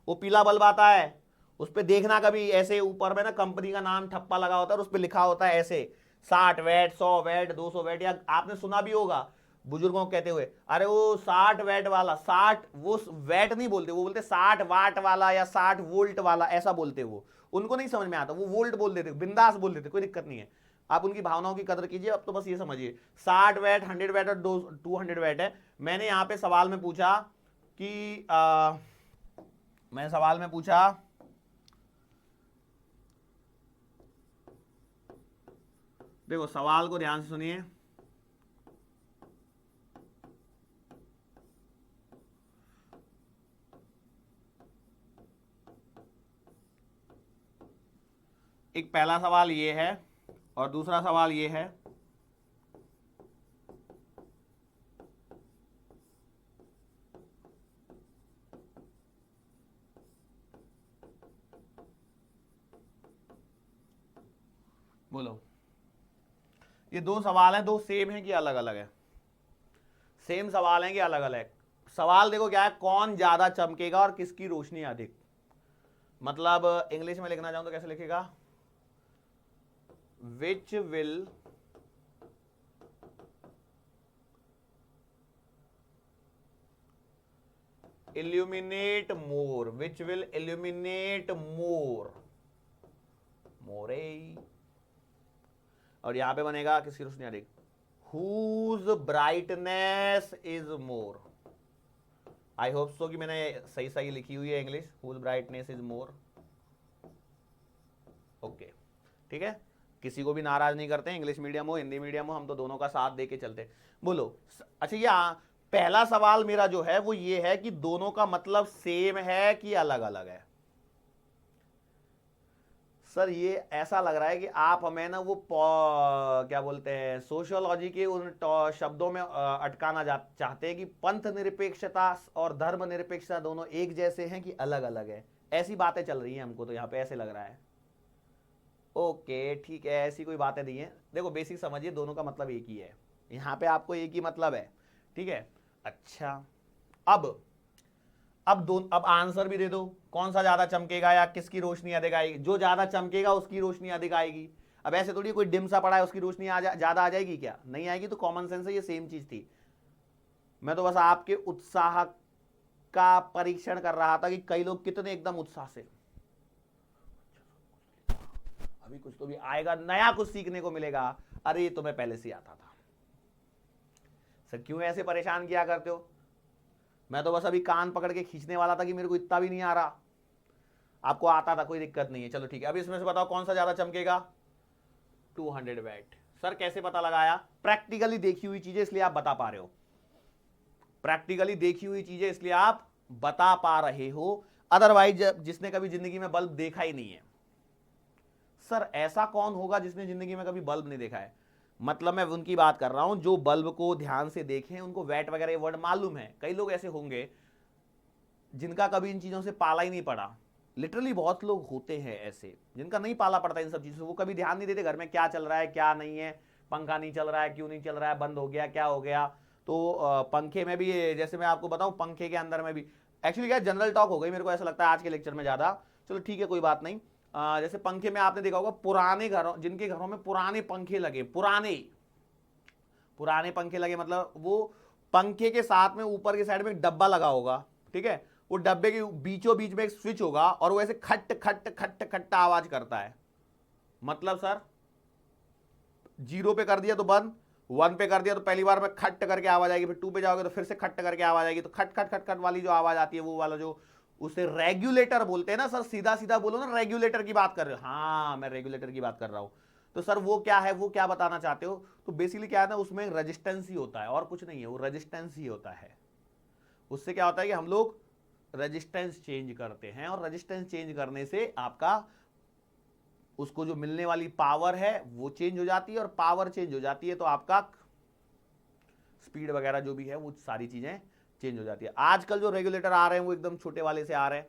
वो पीला बल्ब आता है, उस पे देखना कभी ऐसे ऊपर में ना कंपनी का नाम ठप्पा लगा होता है और उस पे लिखा होता है ऐसे 60 वैट, 100 वैट, 200 वैट, या आपने सुना भी होगा बुजुर्गों को कहते हुए, अरे वो 60 वैट वाला, 60, वो वैट नहीं बोलते, वो बोलते 60 वाट वाला या 60 वोल्ट वाला, ऐसा बोलते। वो उनको नहीं समझ में आता, वो वोल्ट बोल देते, बिंदास बोल देते, कोई दिक्कत नहीं है। आप उनकी भावनाओं की कदर कीजिए। अब तो बस ये समझिए 60 वैट, 100 वैट और 200 वैट है। मैंने यहाँ पे सवाल में पूछा कि मैं सवाल में पूछा देखो सवाल को ध्यान से सुनिए। एक पहला सवाल ये है और दूसरा सवाल ये है, बोलो ये दो सवाल हैं, दो सेम हैं कि अलग अलग है? सेम सवाल हैं कि अलग अलग? सवाल देखो क्या है, कौन ज्यादा चमकेगा और किसकी रोशनी अधिक। मतलब इंग्लिश में लिखना चाहूं तो कैसे लिखेगा, which will illuminate more, which will illuminate more, मोरे। और यहां पे बनेगा किसकी रोशनी अधिक, whose brightness is more। I hope so कि मैंने सही सही लिखी हुई है English, whose brightness is more, okay, ठीक है। किसी को भी नाराज नहीं करते, इंग्लिश मीडियम हो हिंदी मीडियम हो, हम तो दोनों का साथ दे के चलते। बोलो अच्छा, ये पहला सवाल मेरा जो है वो ये है कि दोनों का मतलब सेम है कि अलग अलग है। सर ये ऐसा लग रहा है कि आप हमें ना वो क्या बोलते हैं सोशियोलॉजी के उन शब्दों में अटकाना चाहते हैं कि पंथ निरपेक्षता और धर्म निरपेक्षता दोनों एक जैसे हैं कि अलग अलग है, ऐसी बातें चल रही हैं हमको तो यहाँ पे ऐसे लग रहा है। ओके ठीक है, ऐसी कोई बातें नहीं है। देखो बेसिक समझिए, दोनों का मतलब एक ही है, यहाँ पे आपको एक ही मतलब है, ठीक है। अच्छा अब आंसर भी दे दो, कौन सा ज्यादा चमकेगा या किसकी रोशनी अधिक आएगी। जो ज्यादा चमकेगा उसकी रोशनी अधिक आएगी। अब ऐसे थोड़ी कोई डिम सा पड़ा है उसकी रोशनी ज्यादा आ जाएगी, क्या नहीं आएगी? तो कॉमन सेंस है, ये सेम चीज थी। मैं तो बस आपके उत्साह का परीक्षण कर रहा था कि कई लोग कितने एकदम उत्साह से, अभी कुछ तो भी आएगा, नया कुछ सीखने को मिलेगा, अरे ये तो मैं पहले से आता था। सर क्यों ऐसे परेशान किया करते हो? मैं तो बस अभी कान पकड़ के खींचने वाला था कि मेरे को इतना भी नहीं आ रहा, आपको आता था, कोई दिक्कत नहीं है। चलो ठीक है, अभी इसमें से बताओ कौन सा ज्यादा चमकेगा। 200 वैट। सर कैसे पता लगाया? प्रैक्टिकली देखी हुई चीजें इसलिए आप बता पा रहे हो, प्रैक्टिकली देखी हुई चीजें इसलिए आप बता पा रहे हो, अदरवाइज जिसने कभी जिंदगी में बल्ब देखा ही नहीं है। सर ऐसा कौन होगा जिसने जिंदगी में कभी बल्ब नहीं देखा है? मतलब मैं उनकी बात कर रहा हूं जो बल्ब को ध्यान से देखें, उनको वैट वगैरह वर्ड मालूम है। कई लोग ऐसे होंगे जिनका कभी इन चीजों से पाला ही नहीं पड़ा। लिटरली बहुत लोग होते हैं ऐसे जिनका नहीं पाला पड़ता इन सब चीजों से, वो कभी ध्यान नहीं देते घर में क्या चल रहा है क्या नहीं है, पंखा नहीं चल रहा है, क्यों नहीं चल रहा है, बंद हो गया, क्या हो गया। तो पंखे में भी, जैसे मैं आपको बताऊं पंखे के अंदर में भी एक्चुअली क्या जनरल टॉक हो गई मेरे को ऐसा लगता है आज के लेक्चर में ज्यादा। चलो ठीक है कोई बात नहीं। जैसे पंखे में आपने देखा होगा पुराने घरों, जिनके घरों में पुराने पंखे लगे, पुराने पंखे लगे, मतलब वो पंखे के साथ में ऊपर के साइड में एक डब्बा लगा होगा, ठीक है। वो डब्बे के बीचों बीच में एक स्विच होगा और वो ऐसे खट खट खट खट आवाज करता है। मतलब सर 0 पे कर दिया तो बंद, 1 पे कर दिया तो पहली बार में खट करके आवाज आएगी, फिर 2 पे जाओगे तो फिर से खट करके आवाज आएगी। तो खट खट खट खट वाली जो आवाज आती है वो वाला जो उसे रेगुलेटर बोलते हैं ना सर, सीधा सीधा बोलो ना, रेगुलेटर की बात कर रहे हो। हाँ मैं रेगुलेटर की बात कर रहा हूं। तो सर वो क्या है, वो क्या बताना चाहते हो? तो बेसिकली क्या है ना, उसमें रेजिस्टेंस ही होता है और कुछ नहीं है, वो रेजिस्टेंस ही होता है। उससे क्या होता है कि हम लोग रेजिस्टेंस चेंज करते हैं और रेजिस्टेंस चेंज करने से आपका उसको जो मिलने वाली पावर है वो चेंज हो जाती है, और पावर चेंज हो जाती है तो आपका स्पीड वगैरह जो भी है वो सारी चीजें चेंज हो जाती है। आजकल जो रेगुलेटर आ रहे हैं वो एकदम छोटे वाले से आ रहे हैं,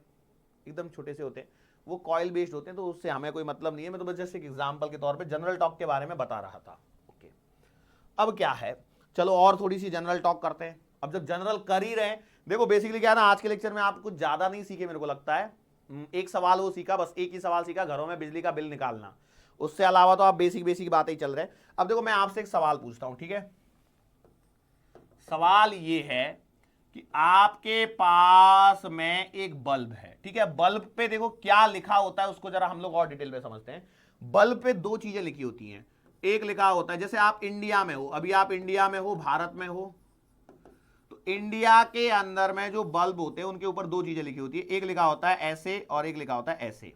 एकदम छोटे से होते हैं, वो कॉइल बेस्ड होते हैं, तो उससे हमें कोई मतलब नहीं है। मैं तो बस जैसे एक एग्जांपल के तौर पे जनरल टॉक के बारे में बता रहा था। ओके, अब क्या है, चलो और थोड़ी सी जनरल टॉक करते हैं। अब जब जनरल कर ही रहे हैं, देखो बेसिकली क्या है ना, आज के लेक्चर में आप कुछ ज्यादा नहीं सीखे मेरे को लगता है। एक सवाल वो सीखा, बस एक ही सवाल सीखा, घरों में बिजली का बिल निकालना। उससे अलावा तो आप बेसिक बेसिक बातें ही चल रहे हैं। अब देखो मैं आपसे एक सवाल पूछता हूं, ठीक है? सवाल ये है कि आपके पास में एक बल्ब है, ठीक है? बल्ब पे देखो क्या लिखा होता है, उसको जरा हम लोग और डिटेल में समझते हैं। बल्ब पे दो चीजें लिखी होती हैं। एक लिखा होता है, जैसे आप इंडिया में हो, अभी आप इंडिया में हो, भारत में हो, तो इंडिया के अंदर में जो बल्ब होते हैं उनके ऊपर दो चीजें लिखी होती है। एक लिखा होता है ऐसे और एक लिखा होता है ऐसे।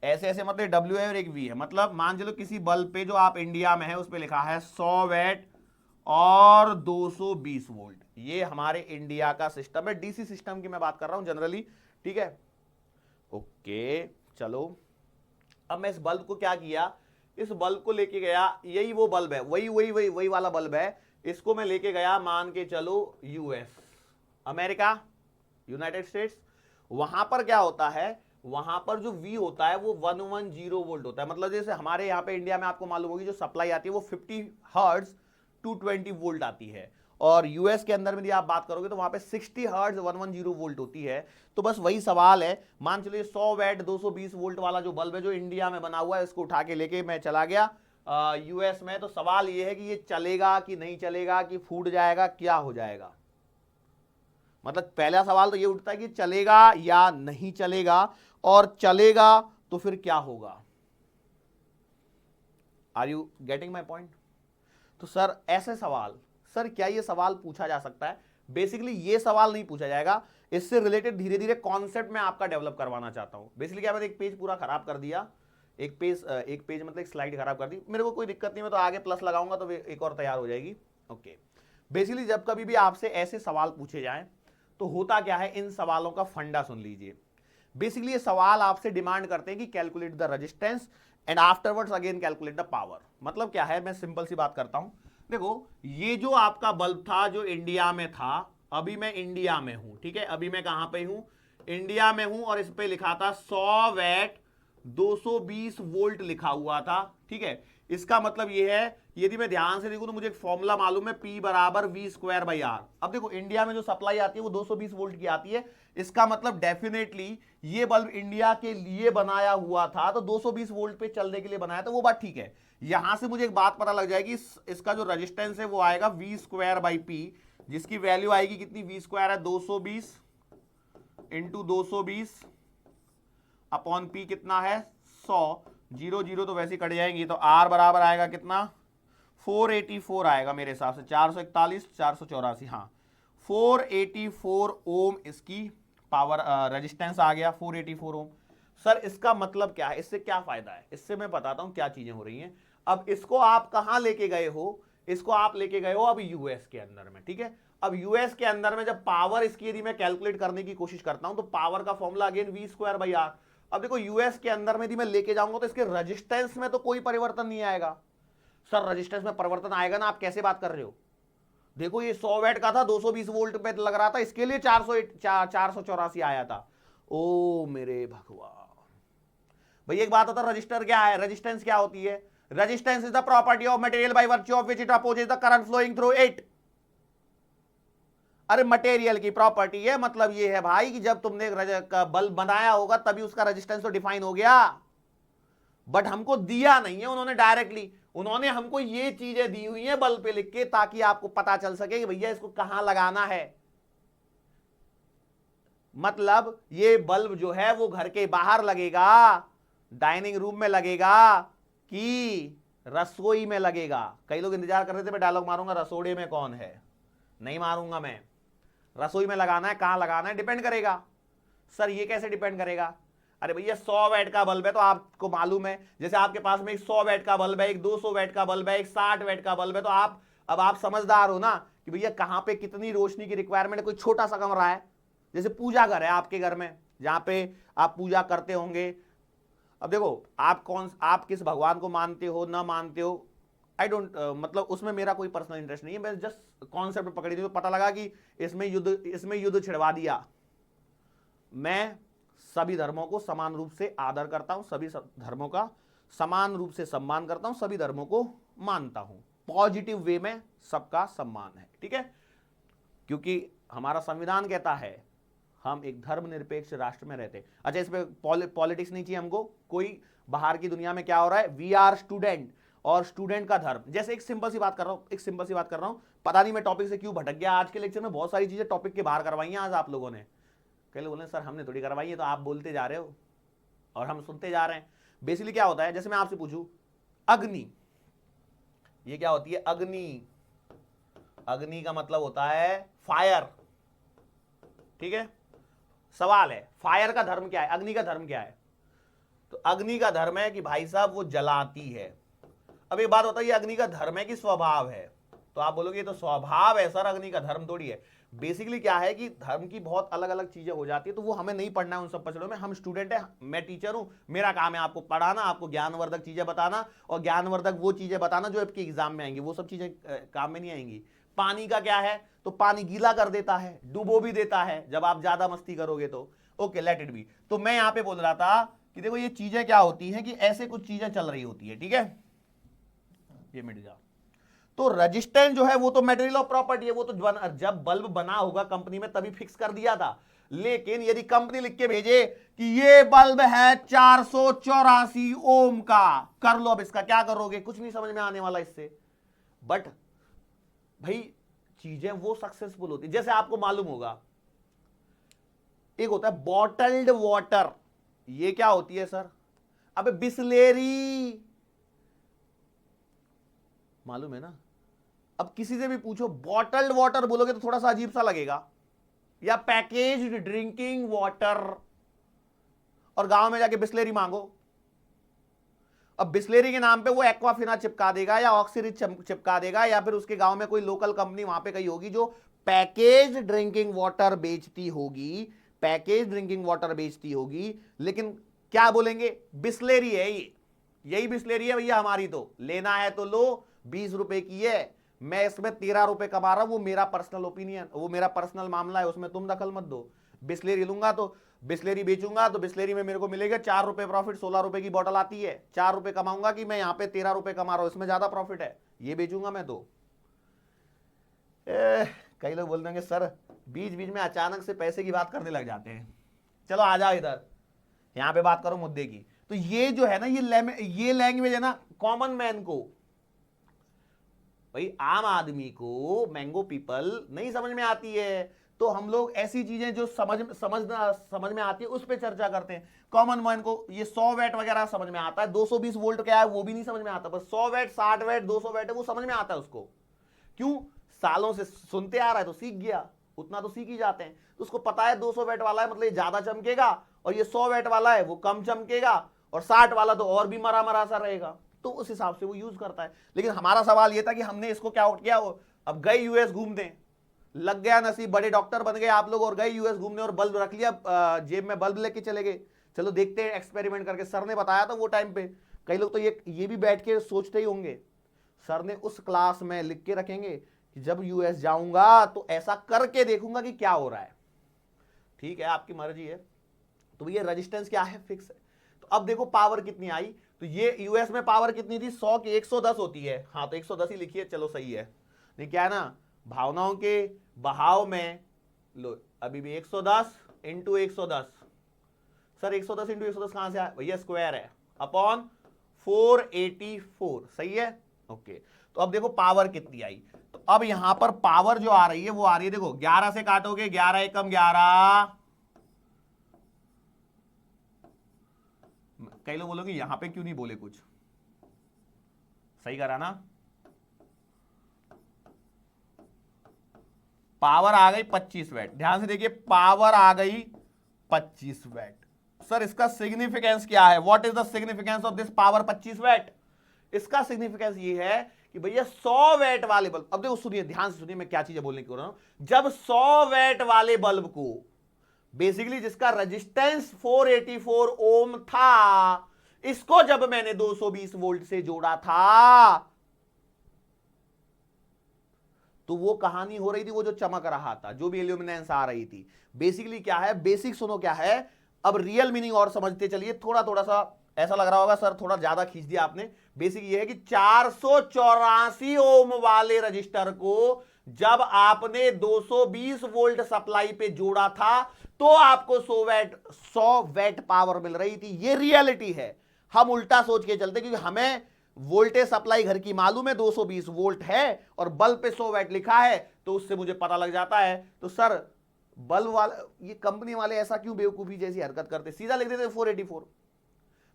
ऐसे ऐसे मतलब डब्ल्यू है और एक वी है। मतलब मान चलो किसी बल्ब पे जो आप इंडिया में है उस पे लिखा है 100 वैट और 220 वोल्ट। ये हमारे इंडिया का सिस्टम है, डीसी सिस्टम की मैं बात कर रहा हूं जनरली, ठीक है? ओके चलो, अब मैं इस बल्ब को क्या किया, इस बल्ब को लेके गया, यही वो बल्ब है, वही वही वही वही वाला बल्ब है। इसको मैं लेके गया, मान के चलो यूएस, अमेरिका, यूनाइटेड स्टेट्स। वहां पर क्या होता है, वहां पर जो V होता है वो 110 वोल्ट होता है। मतलब जैसे हमारे यहाँ पे इंडिया में आपको मालूम होगी जो सप्लाई आती है वो 50 हर्ट्ज 220 वोल्ट आती है, और यूएस के अंदर में यदि आप बात करोगे तो वहां पे 60 हर्ट्ज 110 वोल्ट होती है। तो बस वही सवाल है, मान चलिए 100 वैट 220 वोल्ट वाला जो बल्ब है जो इंडिया में बना हुआ है, इसको उठा के लेके मैं चला गया यूएस में। तो सवाल ये है कि ये चलेगा कि नहीं चलेगा, कि फूट जाएगा, क्या हो जाएगा? मतलब पहला सवाल तो ये उठता है कि चलेगा या नहीं चलेगा, और चलेगा तो फिर क्या होगा? Are you getting my point? तो सर ऐसे सवाल, सर क्या ये सवाल पूछा जा सकता है? बेसिकली ये सवाल नहीं पूछा जाएगा, इससे रिलेटेड धीरे धीरे कॉन्सेप्ट मैं आपका डेवलप करवाना चाहता हूं। बेसिकली क्या, मैंने एक पेज पूरा खराब कर दिया, एक पेज मतलब एक स्लाइड खराब कर दी, मेरे को कोई दिक्कत नहीं, मैं तो आगे प्लस लगाऊंगा तो एक और तैयार हो जाएगी। ओके, बेसिकली जब कभी भी आपसे ऐसे सवाल पूछे जाएं तो होता क्या है, इन सवालों का फंडा सुन लीजिए। बेसिकली ये सवाल आपसे डिमांड करते हैं कि calculate the resistance and afterwards again calculate the power. मतलब क्या है, मैं सिंपल सी बात करता हूं। देखो ये जो आपका बल्ब था जो इंडिया में था, अभी मैं इंडिया में हूं, ठीक है? अभी मैं कहां पे हूं, इंडिया में हूं, और इस पे लिखा था 100 वैट 220 वोल्ट लिखा हुआ था, ठीक है? इसका मतलब ये है, यदि मैं ध्यान से देखूं तो मुझे एक फॉर्मूला मालूम है, P बराबर V स्क्वायर बाई R। अब देखो इंडिया में जो सप्लाई आती है वो 220 वोल्ट की आती है, इसका मतलब डेफिनेटली ये बल्ब इंडिया के लिए बनाया हुआ था, तो 220 वोल्ट पे चलने के लिए बनाया था, वो बात ठीक है। यहां से मुझे एक बात पता लग जाएगी, इसका जो रेजिस्टेंस है वो आएगा V स्क्वायर बाई P, जिसकी वैल्यू आएगी कितनी, V स्क्वायर है 220 इंटू 220 अपॉन P कितना है 100, 0 0 तो वैसे कट जाएंगी, तो R बराबर आएगा कितना 484 आएगा मेरे हिसाब से, 441 484, हाँ 484 ओम इसकी पावर रेजिस्टेंस आ गया, 484 ओम। सर इसका मतलब क्या है, इससे क्या फायदा है? इससे मैं बताता हूं क्या चीजें हो रही हैं। अब इसको आप कहां लेके गए हो, इसको आप लेके गए हो अब यूएस के अंदर में, ठीक है? अब यूएस के अंदर में जब पावर इसकी यदि मैं कैलकुलेट करने की कोशिश करता हूं तो पावर का formula again V square by R। अब देखो यूएस के अंदर में यदि मैं लेके जाऊंगा तो इसके रेजिस्टेंस में तो कोई परिवर्तन नहीं आएगा। सर रेजिस्टेंस में परिवर्तन आएगा ना, आप कैसे बात कर रहे हो? देखो ये 100 वैट का था, 220 वोल्ट पे लग रहा था, इसके लिए 484 आया था। ओ मेरे भगवान, भाई एक बात होता है, रजिस्टर क्या है, रेजिस्टेंस क्या होती है? Resistance is the property of material by virtue of which it opposes the current flowing through it. अरे मटेरियल की प्रॉपर्टी है, मतलब ये है भाई कि जब तुमने बल्ब बनाया होगा तभी उसका रेजिस्टेंस तो डिफाइन हो गया, बट हमको दिया नहीं है उन्होंने डायरेक्टली, उन्होंने हमको ये चीजें दी हुई है बल्ब पे लिख के, ताकि आपको पता चल सके कि भैया इसको कहां लगाना है। मतलब ये बल्ब जो है वो घर के बाहर लगेगा, डाइनिंग रूम में लगेगा, कि रसोई में लगेगा। कई लोग इंतजार कर रहे थे मैं डायलॉग मारूंगा रसोड़े में कौन है, नहीं मारूंगा मैं। रसोई में लगाना है, कहां लगाना है डिपेंड करेगा। सर ये कैसे डिपेंड करेगा? अरे भैया 100 वैट का बल्ब है तो आपको मालूम है, जैसे आपके पास में एक 100 वैट का बल्ब है, एक 200 वैट का बल्ब है, एक 60 वैट का बल्ब है, तो आप समझदार हो ना कि भैया कहां पे कितनी रोशनी की रिक्वायरमेंट है। कोई छोटा सा कमरा है, जैसे पूजा घर है आपके घर में जहां पे आप पूजा करते होंगे। अब देखो आप किस भगवान को मानते हो ना मानते हो, आई डोंट मतलब उसमें मेरा कोई पर्सनल इंटरेस्ट नहीं है। मैं जस्ट कॉन्सेप्ट पकड़ी थी तो पता लगा कि इसमें युद्ध छिड़वा दिया। मैं सभी धर्मों को समान रूप से आदर करता हूं, सभी धर्मों का समान रूप से सम्मान करता हूं, सभी धर्मों को मानता हूं, पॉजिटिव वे में सबका सम्मान है, ठीक है। क्योंकि हमारा संविधान कहता है हम एक धर्मनिरपेक्ष राष्ट्र में रहते हैं। अच्छा, इस पे पॉलिटिक्स नहीं चाहिए हमको। कोई बाहर की दुनिया में क्या हो रहा है, वी आर स्टूडेंट, और स्टूडेंट का धर्म। जैसे एक सिंपल सी बात कर रहा हूं, पता नहीं मैं टॉपिक से क्यों भटक गया। आज के लेक्चर में बहुत सारी चीजें टॉपिक के बाहर करवाई हैं आज आप लोगों ने। कई लोग बोले सर हमने थोड़ी करवाई है, तो आप बोलते जा रहे हो और हम सुनते जा रहे हैं। बेसिकली क्या होता है, जैसे मैं आपसे पूछूं अग्नि, ये क्या होती है? अग्नि, अग्नि का मतलब होता है फायर, ठीक है। सवाल है फायर का धर्म क्या है, अग्नि का धर्म क्या है? तो अग्नि का धर्म है कि भाई साहब वो जलाती है। अब एक बात बताइए, अग्नि का धर्म है कि स्वभाव है? तो आप बोलोगे तो स्वभाव है सर, अग्नि का धर्म थोड़ी है। बेसिकली क्या है कि धर्म की बहुत अलग अलग चीजें हो जाती है, तो वो हमें नहीं पढ़ना है उन सब पचड़ों में। हम स्टूडेंट है, मैं टीचर हूं, मेरा काम है आपको पढ़ाना, आपको ज्ञानवर्धक चीजें बताना, और ज्ञानवर्धक वो चीजें बताना जो आपके एग्जाम में आएंगी। वो सब चीजें काम में नहीं आएंगी। पानी का क्या है, तो पानी गीला कर देता है, डुबो भी देता है जब आप ज्यादा मस्ती करोगे तो। Okay, let it be. तो मैं यहां पे बोल रहा था कि देखो ये चीजें क्या होती हैं कि ऐसे कुछ चीजें चल रही होती है, ठीक है। ये मिट जा। तो रेजिस्टेंस जो है वो तो मटेरियल ऑफ प्रॉपर्टी है, वो तो जब बल्ब बना होगा कंपनी में तभी फिक्स कर दिया था। लेकिन यदि कंपनी लिख के भेजे कि ये बल्ब है 484 ओम का, कर लो, अब इसका क्या करोगे? कुछ नहीं समझ में आने वाला इससे। बट भाई चीजें वो सक्सेसफुल होती, जैसे आपको मालूम होगा एक होता है बॉटल्ड वाटर, ये क्या होती है सर? अबे बिस्लेरी, मालूम है ना। अब किसी से भी पूछो बॉटल्ड वाटर बोलोगे तो थोड़ा सा अजीब सा लगेगा, या पैकेज्ड ड्रिंकिंग वाटर, और गांव में जाके बिस्लेरी मांगो। अब बिस्लेरी के नाम पे वो एक्वाफिना चिपका देगा या ऑक्सीरिच चिपका देगा, या फिर उसके गांव में कोई लोकल कंपनी वहां पे कहीं होगी जो पैकेज ड्रिंकिंग वाटर बेचती होगी, पैकेज ड्रिंकिंग वाटर बेचती होगी। लेकिन क्या बोलेंगे? बिस्लेरी है ये, यही बिस्लेरी है भैया हमारी, तो लेना है तो लो, 20 रुपए की है, मैं इसमें 13 रुपए कमा रहा हूं, वो मेरा पर्सनल ओपिनियन, वो मेरा पर्सनल मामला है, उसमें तुम दखल मत दो। बिस्लेरी लूंगा तो बिस्लेरी बेचूंगा तो बिस्लेरी में मेरे को मिलेगा 4 रुपए प्रॉफिट, 16 रुपए की बोतल आती है, 4 रुपए कमाऊंगा कि मैं यहां पे 13 रुपए कमा रहा हूं, इसमें ज्यादा प्रॉफिट है, ये बेचूंगा मैं तो। कई लोग बोल देंगे सर बीच बीच में अचानक से पैसे की बात करने लग जाते हैं। चलो आ जाओ इधर, यहां पे बात करो मुद्दे की। तो ये जो है ना, ये लैंग्वेज है ना कॉमन मैन को, भाई आम आदमी को, मैंगो पीपल नहीं समझ में आती है, तो हम लोग ऐसी चीजें जो समझ में आती है उस पर चर्चा करते हैं। कॉमन मैन को ये 100 वैट वगैरह समझ में आता है, 220 वोल्ट क्या है वो भी नहीं समझ में आता, बस 100 वैट 60 वैट 200 वैट है वो समझ में आता है उसको। क्यों? सालों से सुनते आ रहा है तो सीख गया, उतना तो सीख ही जाते हैं। तो उसको पता है 200 वैट वाला है मतलब ये ज्यादा चमकेगा, और ये 100 वैट वाला है वो कम चमकेगा, और 60 वाला तो और भी मरा मरा सा रहेगा, तो उस हिसाब से वो यूज करता है। लेकिन हमारा सवाल ये था कि हमने इसको क्या किया, अब गए यूएस घूमने, लग गया नसीब, बड़े डॉक्टर बन गए आप लोग और गए यूएस घूमने और बल्ब रख लिया जेब में, बल्ब लेके चले गए। चलो देखते हैं एक्सपेरिमेंट करके, सर ने बताया था वो टाइम पे। कई लोग तो ये भी बैठ के सोचते ही होंगे सर ने उस क्लास में लिख के रखेंगे कि जब यूएस जाऊंगा तो ऐसा करके देखूंगा कि क्या हो रहा है। ठीक है, आपकी मर्जी है। तो ये रेजिस्टेंस क्या है? फिक्स है। तो अब देखो पावर कितनी आई, तो ये यूएस में पावर कितनी थी? 100 की 110 होती है, हाँ तो 110 ही लिखिए, चलो सही है। नहीं क्या है ना, भावनाओं के बहाव में लो, अभी भी 110 इंटू 110, सर 110 इंटू 110 कहां से आया भैया? स्क्वायर है, अपॉन 484, सही है। ओके, तो अब देखो पावर कितनी आई। तो अब यहां पर पावर जो आ रही है वो आ रही है, देखो 11 से काटोगे, 11 एकम 11, कई लोग बोलोगे यहां पे क्यों नहीं बोले कुछ, सही करा ना, पावर आ गई 25 वैट। ध्यान से देखिए, पावर आ गई 25 वैट। सर इसका सिग्निफिकेंस क्या है? What is the significance of this power 25 watt? इसका सिग्निफिकेंस ये है कि भैया 100 वैट वाले बल्ब, अब देखो सुनिए, ध्यान से सुनिए मैं क्या चीजें बोलने की कोशिश कर रहा हूं। जब 100 वैट वाले बल्ब को, बेसिकली जिसका रेजिस्टेंस 484 ओम था, इसको जब मैंने 220 वोल्ट से जोड़ा था, तो वो कहानी हो रही थी, वो जो चमक रहा था, जो भी इल्यूमिनेंस आ रही थी। बेसिकली क्या है, बेसिक सुनो क्या है, अब रियल मीनिंग और समझते चलिए। थोड़ा थोड़ा सा ऐसा लग रहा होगा सर थोड़ा ज्यादा खींच दिया आपने। बेसिक ये है कि 484 ओम वाले रजिस्टर को जब आपने 220 वोल्ट सप्लाई पे जोड़ा था, तो आपको 100 वैट पावर मिल रही थी। ये रियलिटी है। हम उल्टा सोच के चलते, क्योंकि हमें वोल्टेज सप्लाई घर की मालूम है 220 वोल्ट है और बल्ब पे 100 वैट लिखा है, तो उससे मुझे पता लग जाता है। तो सर बल्ब वाले, ये कंपनी वाले ऐसा क्यों बेवकूफी जैसी हरकत करते, सीधा लिख देते 484।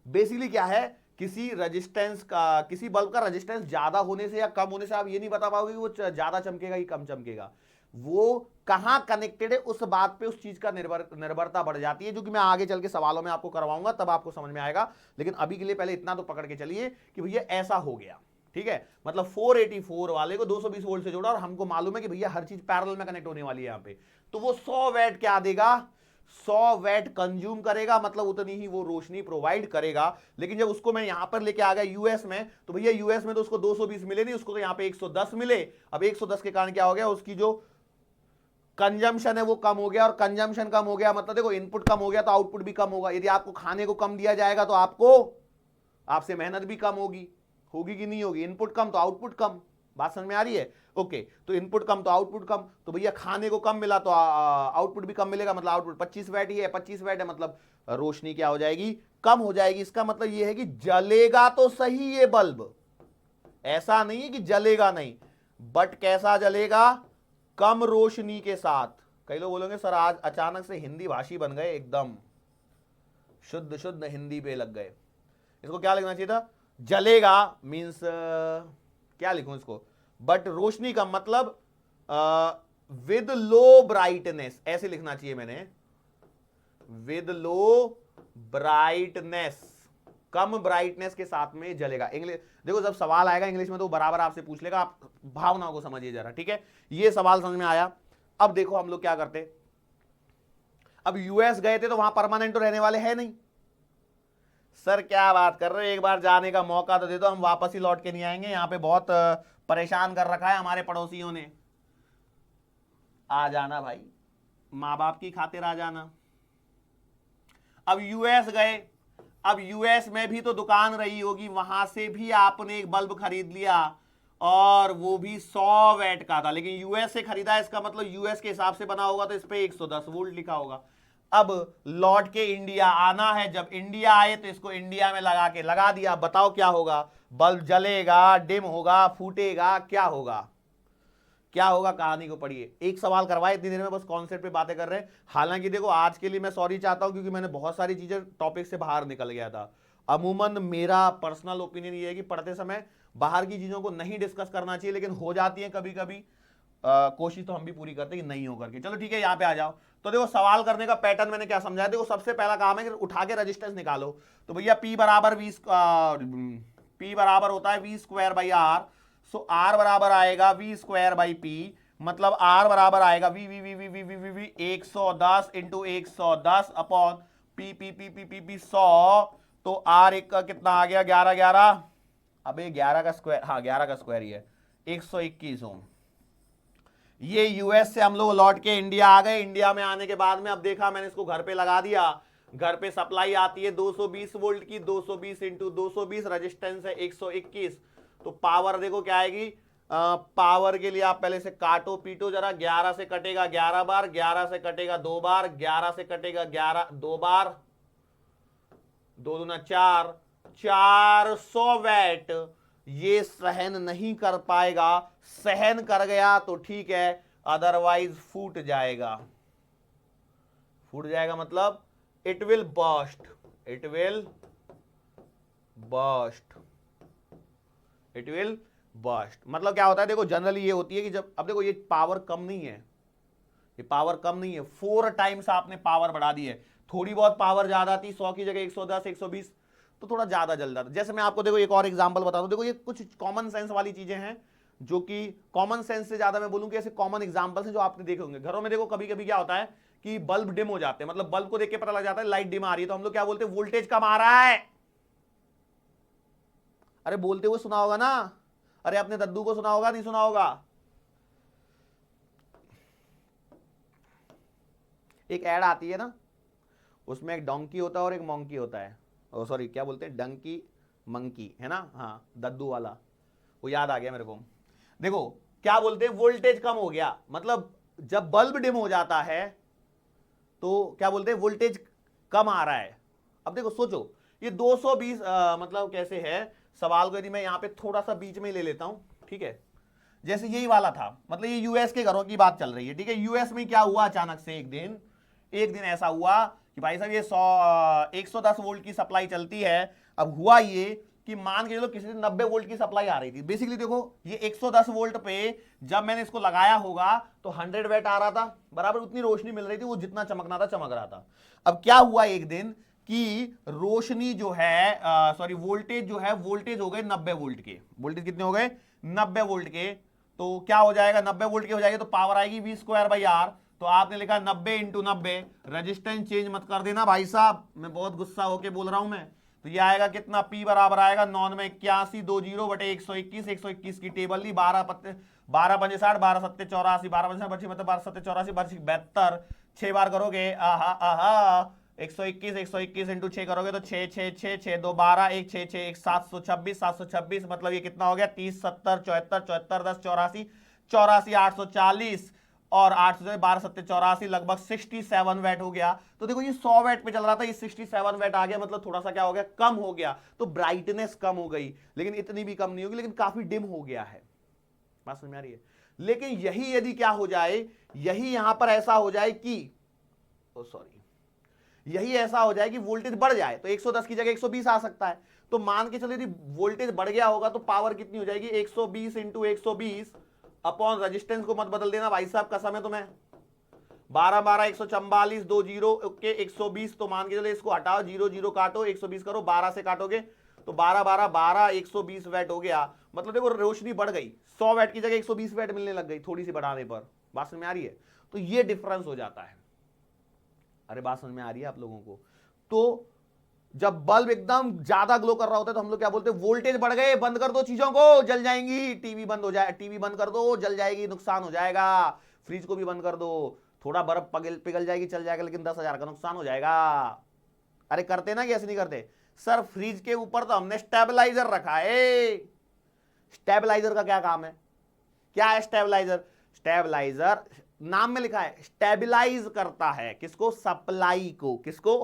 बेसिकली क्या है, किसी रेजिस्टेंस का, किसी बल्ब का रेजिस्टेंस ज्यादा होने से या कम होने से आप ये नहीं बता पाओगे कि वो ज्यादा चमकेगा कि कम चमकेगा। वो कहां कनेक्टेड है उस बात पे उस चीज का निर्भरता बढ़ जाती है, जो कि मैं आगे चल के सवालों में आपको करवाऊंगा, तब आपको समझ में आएगा। लेकिन अभी के लिए पहले इतना तो पकड़ के चलिए कि भैया ऐसा हो गया, ठीक है। मतलब 484 वाले को 220 वोल्ट से जोड़ा और हमको मालूम है कि भैया हर चीज पैरेलल में कनेक्ट होने वाली है यहां पे, तो वो 100 वैट क्या देगा, 100 वैट कंज्यूम करेगा, मतलब उतनी ही वो रोशनी प्रोवाइड करेगा। लेकिन जब उसको मैं यहां पर लेके आ गया यूएस में, तो भैया यूएस में तो उसको 220 मिले नहीं, उसको तो यहां पे 110 मिले। अब 110 के कारण क्या हो गया, उसकी जो कंजम्पशन है वो कम हो गया, और कंजम्पशन कम हो गया मतलब देखो इनपुट कम हो गया तो आउटपुट भी कम होगा। यदि आपको खाने को कम दिया जाएगा तो आपसे मेहनत भी कम होगी, होगी कि नहीं होगी? इनपुट कम तो आउटपुट कम। बात समझ में आ रही है? ओके, तो इनपुट कम तो आउटपुट कम, तो भैया खाने को कम मिला तो आउटपुट भी कम मिलेगा, मतलब आउटपुट 25 वैट ही है, 25 वैट है मतलब रोशनी क्या हो जाएगी, कम हो जाएगी। इसका मतलब यह है कि जलेगा तो सही ये बल्ब, ऐसा नहीं है कि जलेगा नहीं, बट कैसा जलेगा, कम रोशनी के साथ। कई लोग बोलेंगे सर आज अचानक से हिंदी भाषी बन गए, एकदम शुद्ध शुद्ध हिंदी पे लग गए। इसको क्या लिखना चाहिए था, जलेगा मीन्स क्या लिखूं इसको, बट रोशनी कम, मतलब विद लो ब्राइटनेस, ऐसे लिखना चाहिए मैंने, with low brightness, come brightness के साथ में जलेगा। इंग्लिश देखो, जब सवाल आएगा इंग्लिश में तो बराबर आपसे पूछ लेगा, आप भावनाओं को समझिए जरा, ठीक है। ये सवाल समझ में आया। अब देखो हम लोग क्या करते, अब यूएस गए थे तो वहां परमानेंट तो रहने वाले हैं नहीं। सर क्या बात कर रहे हो, एक बार जाने का मौका तो दे दो, हम वापस ही लौट के नहीं आएंगे, यहां पे बहुत परेशान कर रखा है हमारे पड़ोसियों ने। आ जाना भाई, माँ बाप की खातिर आ जाना। अब यूएस गए, अब यूएस में भी तो दुकान रही होगी, वहां से भी आपने एक बल्ब खरीद लिया और वो भी 100 वैट का था, लेकिन यूएस से खरीदा, इसका मतलब यूएस के हिसाब से बना होगा तो इस पे 110 वोल्ट लिखा होगा। अब लौट के इंडिया आना है, जब इंडिया आए तो इसको इंडिया में लगा दिया, बताओ क्या होगा, बल्ब जलेगा, डिम होगा, फूटेगा, क्या होगा, क्या होगा, कहानी को पढ़िए। एक सवाल करवाए इतनी देर में, बस कॉन्सेप्ट पे बातें कर रहे हैं। हालांकि देखो आज के लिए मैं सॉरी चाहता हूं, क्योंकि मैंने बहुत सारी चीजें टॉपिक से बाहर निकल गया था। अमूमन मेरा पर्सनल ओपिनियन ये है कि पढ़ते समय बाहर की चीजों को नहीं डिस्कस करना चाहिए, लेकिन हो जाती है कभी कभी, कोशिश तो हम भी पूरी करते हैं कि नहीं हो करके। चलो ठीक है, यहाँ पे आ जाओ। तो देखो सवाल करने का पैटर्न मैंने क्या समझाया, देखो सबसे पहला काम है कि उठा के रेजिस्टेंस निकालो। तो भैया P बराबर P बराबर होता है V² by R, so R बराबर आएगा V² बाई P, मतलब R बराबर आएगा V 110 इंटू 110 अपॉन P 100। तो R एक का कितना आ गया, 11 अब ये 11 का स्क्वायर, हाँ 11 का स्क्वायर ही है, 121 ओम। ये यूएस से हम लोग लौट के इंडिया आ गए। इंडिया में आने के बाद में अब देखा, मैंने इसको घर पे लगा दिया। घर पे सप्लाई आती है 220 वोल्ट की, 220 इंटू 220, रेजिस्टेंस है 121। तो पावर देखो क्या आएगी, पावर के लिए आप पहले से काटो पीटो जरा, 11 से कटेगा 11 बार, 11 से कटेगा 2 बार, 11 से कटेगा 11 2 बार, 2 दूना 4, 400 वैट। ये सहन नहीं कर पाएगा, सहन कर गया तो ठीक है, अदरवाइज फूट जाएगा। फूट जाएगा मतलब it will burst, it will burst. It will burst. मतलब क्या होता है, देखो जनरली ये होती है कि जब, अब देखो ये पावर कम नहीं है, ये पावर कम नहीं है, 4 टाइम्स आपने पावर बढ़ा दी है। थोड़ी बहुत पावर ज्यादा थी, 100 की जगह 110 120, तो थोड़ा ज्यादा जल जाता। जैसे मैं आपको देखो एक और एग्जांपल बता दूं, देखो ये कुछ कॉमन सेंस वाली चीजें हैं, जो कि कॉमन सेंस से ज्यादा मैं बोलूं कि ऐसे कॉमन एग्जांपल्स हैं जो आपने देखे होंगे घरों में। देखो कभी कभी क्या होता है कि बल्ब डिम हो जाते हैं, मतलब बल्ब को देख के पता लग जाता है लाइट डिम आ रही है, तो हम लोग क्या बोलते हैं, वोल्टेज कम आ रहा है। अरे बोलते हुए सुना होगा ना, अरे अपने दद्दू को सुना होगा, नहीं सुना होगा। एक ऐड आती है ना, उसमें एक डोंकी होता है और एक मोंकी होता है, ओ सॉरी क्या बोलते हैं, डंकी मंकी, है ना, हाँ दद्दू वाला, वो याद आ गया मेरे को। देखो क्या बोलते हैं, वोल्टेज कम हो गया, मतलब जब बल्ब डिम हो जाता है तो क्या बोलते हैं, वोल्टेज कम आ रहा है। अब देखो सोचो, ये 220 मतलब कैसे है सवाल को, यदि मैं यहां पे थोड़ा सा बीच में ले लेता हूं, ठीक है, जैसे यही वाला था, मतलब ये यूएस के घरों की बात चल रही है, ठीक है। यूएस में क्या हुआ, अचानक से एक दिन ऐसा हुआ कि भाई साहब ये 110 वोल्ट की सप्लाई चलती है। अब हुआ ये कि मान के चलो किसी दिन 90 वोल्ट की सप्लाई आ रही थी। बेसिकली देखो ये 110 वोल्ट पे जब मैंने इसको लगाया होगा तो 100 वैट आ रहा था, बराबर उतनी रोशनी मिल रही थी, वो जितना चमकना था चमक रहा था। अब क्या हुआ एक दिन कि रोशनी जो है, सॉरी वोल्टेज जो है, वोल्टेज हो गए 90 वोल्ट के। वोल्टेज कितने हो गए, 90 वोल्ट के। तो क्या हो जाएगा, 90 वोल्ट के हो जाएगा तो पावर आएगी V²/R। तो आपने लिखा 90 × 90, रजिस्टेंस चेंज मत कर देना भाई साहब, मैं बहुत गुस्सा होके बोल रहा हूं मैं। तो ये आएगा कितना, P बराबर आएगा 9 में 81 20 बटे 121, 121 की टेबल ली, 12 पत्ते 12 पंजे 60, 12 सत्ते 84, 12 पंजे 60 बची, मतलब 12 सत्ते 84 बची 72, 6 बार करोगे, आहा आहा 121 121 × 6 करोगे तो 6 6 6 6 2 12 1 6 6 1 726 726, मतलब ये कितना हो गया, 30 70 74 74 10 84 84 840 और 8 से 12 सत्ते 84, लगभग 67 वैट हो गया। तो देखो ये 100 वैट पे चल रहा था, ये 67 वैट आ गया, मतलब थोड़ा सा क्या हो गया, कम हो गया। तो ब्राइटनेस कम हो गई, लेकिन इतनी भी कम नहीं होगी, लेकिन काफी डिम हो गया है। बात समझ में आ रही है। लेकिन यही यदि क्या हो जाए, यही यहां पर ऐसा हो जाए कि, ओ सॉरी, यही ऐसा हो जाए कि वोल्टेज बढ़ जाए, तो 110 की जगह 120 आ सकता है। तो मान के चलो यदि वोल्टेज बढ़ गया होगा तो पावर कितनी हो जाएगी, 120 × 120 अपॉन रजिस्टेंस को मत बदल देना भाई साहब, कसम है तुम्हें। 12 12 144 2 0 ओके 120, तो मान के चलो इसको हटाओ, 0 0 काटो, 120 करो, 12 से काटोगे तो 12 12 12 120 वैट हो गया। मतलब देखो रोशनी बढ़ गई, 100 वैट की जगह 120 वैट मिलने लग गई थोड़ी सी बढ़ाने पर। बात समझ में आ रही है। तो ये डिफरेंस हो जाता है। अरे बात समझ में आ रही है आप लोगों को। तो जब बल्ब एकदम ज्यादा ग्लो कर रहा होता है तो हम लोग क्या बोलते हैं, वोल्टेज बढ़ गए, बंद कर दो चीजों को, जल जाएंगी, टीवी बंद हो जाए, टीवी बंद कर दो, जल जाएगी, नुकसान हो जाएगा, फ्रिज को भी बंद कर दो, थोड़ा बर्फ पिघल जाएगी, चल जाएगा, लेकिन 10,000 का नुकसान हो जाएगा। अरे करते ना कि ऐसे नहीं करते सर, फ्रिज के ऊपर तो हमने स्टेबलाइजर रखा है। स्टेबलाइजर का क्या काम है, क्या है स्टेबलाइजर, स्टेबलाइजर नाम में लिखा है, स्टेबलाइज करता है किसको, सप्लाई को, किसको,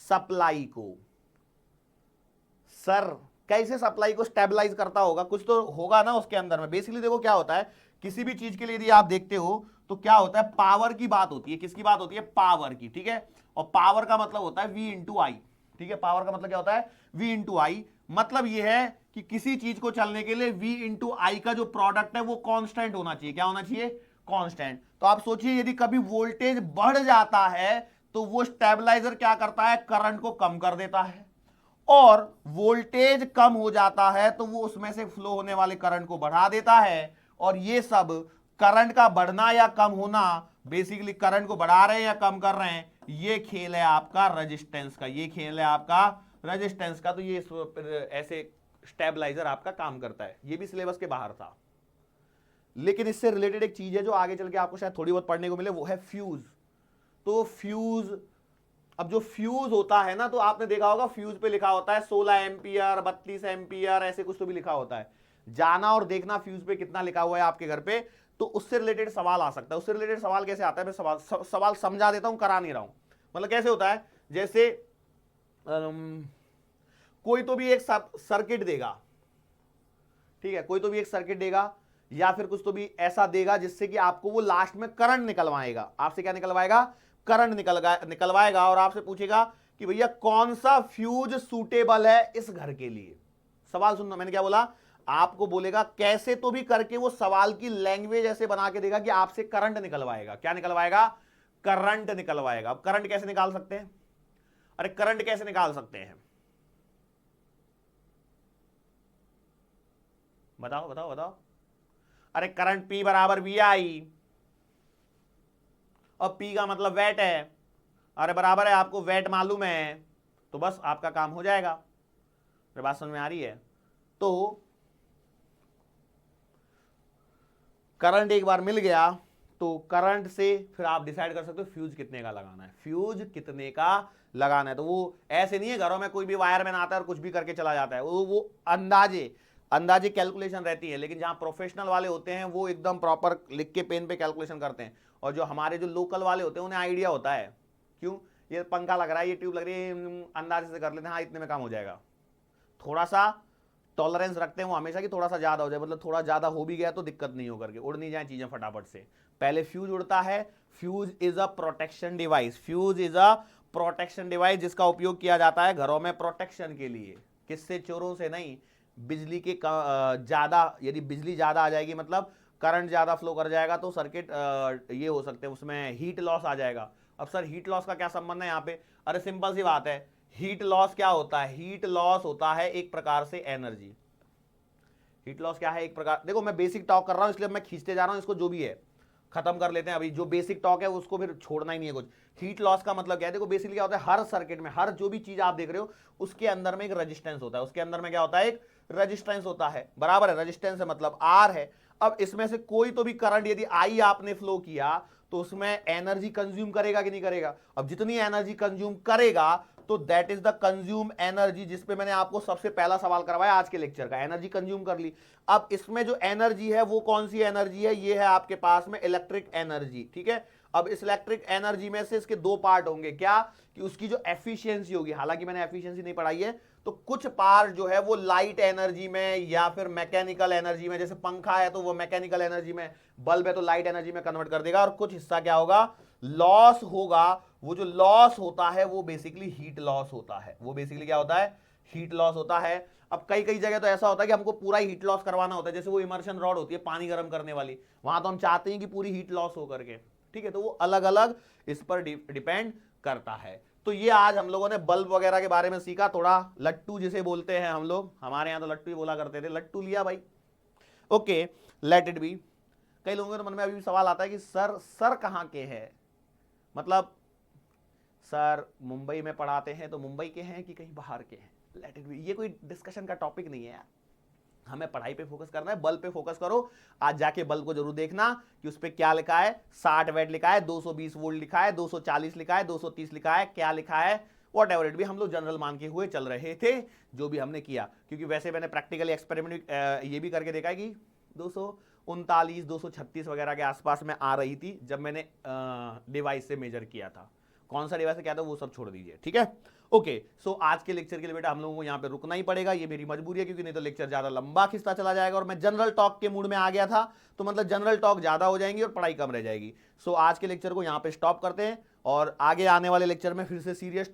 सप्लाई को। सर कैसे सप्लाई को स्टेबलाइज करता होगा, कुछ तो होगा ना उसके अंदर में। बेसिकली देखो क्या होता है, किसी भी चीज के लिए यदि आप देखते हो तो क्या होता है, पावर की बात होती है, किसकी बात होती है, पावर की, ठीक है। और पावर का मतलब होता है V × I, ठीक है। पावर का मतलब क्या होता है, V × I, मतलब यह है कि किसी चीज को चलने के लिए V × I का जो प्रोडक्ट है वो कांस्टेंट होना चाहिए। क्या होना चाहिए, कांस्टेंट। तो आप सोचिए यदि कभी वोल्टेज बढ़ जाता है तो वो स्टेबलाइजर क्या करता है, करंट को कम कर देता है, और वोल्टेज कम हो जाता है तो वो उसमें से फ्लो होने वाले करंट को बढ़ा देता है। और ये सब करंट का बढ़ना या कम होना, बेसिकली करंट को बढ़ा रहे हैं या कम कर रहे हैं, ये खेल है आपका रेजिस्टेंस का, ये खेल है आपका रेजिस्टेंस का। तो ये ऐसे स्टेबलाइजर आपका काम करता है। ये भी सिलेबस के बाहर था, लेकिन इससे रिलेटेड एक चीज है जो आगे चल के आपको शायद थोड़ी बहुत पढ़ने को मिले, वो है फ्यूज। तो फ्यूज, अब जो फ्यूज होता है ना, तो आपने देखा होगा फ्यूज पे लिखा होता है 16 एम्पियर 32 एम्पियर, ऐसे कुछ तो भी लिखा होता है। जाना और देखना फ्यूज पे कितना लिखा हुआ है आपके घर पे, तो उससे रिलेटेड सवाल आ सकता है। उससे रिलेटेड सवाल कैसे आता है, मैं सवाल समझा देता हूं, करा नहीं रहा हूं। मतलब कैसे होता है, जैसे कोई तो भी एक सर्किट देगा, ठीक है, कोई तो भी एक सर्किट देगा या फिर कुछ तो भी ऐसा देगा जिससे कि आपको वो लास्ट में करंट निकलवाएगा। आपसे क्या निकलवाएगा, करंट निकलवाएगा, और आपसे पूछेगा कि भैया कौन सा फ्यूज सूटेबल है इस घर के लिए। सवाल सुनना, मैंने क्या बोला, आपको बोलेगा कैसे तो भी करके वो सवाल की लैंग्वेज ऐसे बना के देगा कि आपसे करंट निकलवाएगा। क्या निकलवाएगा? करंट निकलवाएगा। अब करंट कैसे निकाल सकते हैं? अरे करंट कैसे निकाल सकते हैं? बताओ बताओ बताओ। अरे करंट P बराबर VI, और P का मतलब वेट है। अरे बराबर है, आपको वेट मालूम है तो बस आपका काम हो जाएगा। मेरी बात समझ में आ रही है? तो करंट एक बार मिल गया तो करंट से फिर आप डिसाइड कर सकते हो फ्यूज कितने का लगाना है, फ्यूज कितने का लगाना है। तो वो ऐसे नहीं है घरों में कोई भी वायरमैन आता है और कुछ भी करके चला जाता है, वो अंदाजे अंदाजे कैलकुलेशन रहती है। लेकिन जहां प्रोफेशनल वाले होते हैं वो एकदम प्रॉपर लिख के पेन पे कैलकुलेशन करते हैं, और जो हमारे जो लोकल वाले होते हैं उन्हें आइडिया होता है क्यों ये पंखा लग रहा है, ये ट्यूब लग रही है, अंदाजे से कर लेते हैं, हाँ इतने में काम हो जाएगा। थोड़ा सा टॉलरेंस रखते हैं वो हमेशा कि थोड़ा सा ज्यादा हो जाए, मतलब थोड़ा ज्यादा हो भी गया तो दिक्कत नहीं हो करके उड़ नहीं जाए चीजें फटाफट से। पहले फ्यूज उड़ता है। Fuse is a protection device, fuse is a protection device जिसका उपयोग किया जाता है घरों में प्रोटेक्शन के लिए। किससे? चोरों से नहीं, बिजली के ज्यादा, यदि बिजली ज्यादा आ जाएगी मतलब करंट ज्यादा फ्लो कर जाएगा तो सर्किट ये हो सकते हैं, उसमें हीट लॉस आ जाएगा। अब सर हीट लॉस का क्या संबंध है यहाँ पे? अरे सिंपल सी बात है, हीट लॉस क्या होता है? हीट लॉस होता है एक प्रकार से एनर्जी। हीट लॉस क्या है? एक प्रकार, देखो मैं बेसिक टॉक कर रहा हूं इसलिए मैं खींचते जा रहा हूं इसको, जो भी है खत्म कर लेते हैं अभी। जो बेसिक टॉक है उसको फिर छोड़ना ही नहीं है कुछ। हीट लॉस का मतलब क्या है? देखो बेसिकली क्या होता है, हर सर्किट में हर जो भी चीज आप देख रहे हो उसके अंदर में एक रेजिस्टेंस होता है। उसके अंदर में क्या होता है? एक रेजिस्टेंस होता है, बराबर है। रेजिस्टेंस है मतलब आर है। अब इसमें से कोई तो भी करंट यदि आई आपने फ्लो किया तो उसमें एनर्जी कंज्यूम करेगा कि नहीं करेगा? अब जितनी एनर्जी कंज्यूम करेगा तो that is the consume energy, जिसपे मैंने आपको सबसे पहला सवाल करवाया आज के लेक्चर का। एनर्जी कंज्यूम कर ली। अब इसमें जो एनर्जी है वो कौन सी एनर्जी है? ये है आपके पास में इलेक्ट्रिक एनर्जी, ठीक है। अब इस इलेक्ट्रिक एनर्जी में से इसके दो पार्ट होंगे। क्या? कि उसकी जो एफिशिएंसी होगी, हालांकि मैंने एफिशिएंसी नहीं पढ़ाई है, तो कुछ पार्ट जो है वो लाइट एनर्जी में या फिर मैकेनिकल एनर्जी में, जैसे पंखा है तो वो मैकेनिकल एनर्जी में, बल्ब है तो लाइट एनर्जी में कन्वर्ट कर देगा, और कुछ हिस्सा क्या होगा? लॉस होगा। वो जो लॉस होता है वो बेसिकली हीट लॉस होता है। वो बेसिकली क्या होता है? हीट लॉस होता है। अब कई कई जगह तो ऐसा होता है कि हमको पूरा हीट लॉस करवाना होता है, जैसे वो इमर्शन रॉड होती है पानी गर्म करने वाली, वहां तो हम चाहते हैं कि पूरी हीट लॉस हो करके, ठीक है। तो वो अलग अलग इस पर डिपेंड करता है। तो ये आज हम लोगों ने बल्ब वगैरह के बारे में सीखा, थोड़ा लट्टू जिसे बोलते हैं हम लोग, हमारे यहाँ तो लट्टू ही बोला करते थे, लट्टू लिया भाई। Okay, let it be. कई लोगों के मन में अभी भी सवाल आता है कि सर कहाँ के हैं, मतलब सर मुंबई में पढ़ाते हैं तो मुंबई के हैं कि कहीं बाहर के हैं। लेट इट बी, ये कोई डिस्कशन का टॉपिक नहीं है यार, हमें पढ़ाई पे फोकस करना है, बल्ब पे फोकस करो। आज जाके बल्ब को जरूर देखना कि उस पे क्या लिखा है। 60 वैट लिखा है, 220 वोल्ट लिखा है, 240 लिखा है, 230 लिखा है, क्या लिखा है, वॉट एवर इट भी, हम लोग जनरल मान के हुए चल रहे थे जो भी हमने किया। क्योंकि वैसे मैंने प्रैक्टिकली एक्सपेरिमेंट ये भी करके देखा है कि 239 236 वगैरह के आसपास में आ रही थी जब मैंने डिवाइस से मेजर किया था। कौन सा डिवाइस से क्या था वो सब छोड़ दीजिए, ठीक है। ओके, सो आज के लेक्चर के लिए बेटा हम लोगों को यहाँ पे रुकना ही पड़ेगा, ये मेरी मजबूरी है, क्योंकि नहीं तो लेक्चर ज्यादा लंबा खिंचता चला जाएगा, और मैं जनरल टॉक के मूड में आ गया था तो मतलब जनरल टॉक ज्यादा हो जाएंगी और पढ़ाई कम रह जाएगी। सो आज के लेक्चर को यहाँ पे स्टॉप करते हैं, और आगे आने वाले लेक्चर में फिर से सीरियस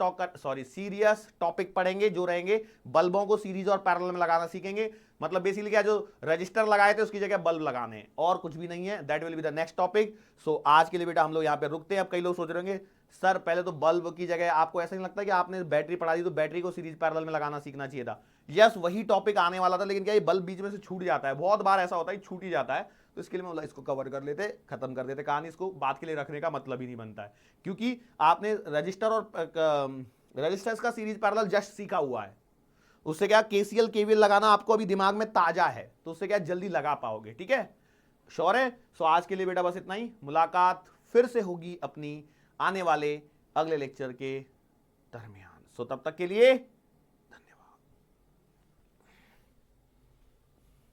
टॉपिक पढ़ेंगे, जो रहेंगे बल्बों को सीरीज और पैरेलल में लगाना सीखेंगे। मतलब बेसिकली क्या, जो रजिस्टर लगाए थे उसकी जगह बल्ब लगाने, और कुछ भी नहीं है। That will be the next topic. So आज के लिए बेटा हम लोग यहाँ पे रुकते हैं। अब कई लोग सोच रहे होंगे सर पहले तो बल्ब की जगह, आपको ऐसा नहीं लगता कि आपने बैटरी पढ़ा दी तो बैटरी को सीरीज पैरेलल में लगाना सीखना चाहिए था? यस, वही टॉपिक आने वाला था, लेकिन क्या ये बल्ब बीच में से छूट जाता है, बहुत बार ऐसा होता है छूट ही जाता है, तो इसके लिए मैं बोला इसको कवर कर लेते, खत्म कर देते कहानी, इसको बात के लिए रखने का मतलब ही नहीं बनता है। क्योंकि आपने रजिस्टर और रजिस्टर्स का सीरीज पैरेलल जस्ट सीखा हुआ है, उससे क्या केसीएल केवीएल लगाना आपको अभी दिमाग में ताजा है, तो उससे क्या जल्दी लगा पाओगे, ठीक है, श्योर है। सो आज के लिए बेटा बस इतना ही, मुलाकात फिर से होगी अपनी आने वाले अगले लेक्चर के दरमियान। सो तब तक के लिए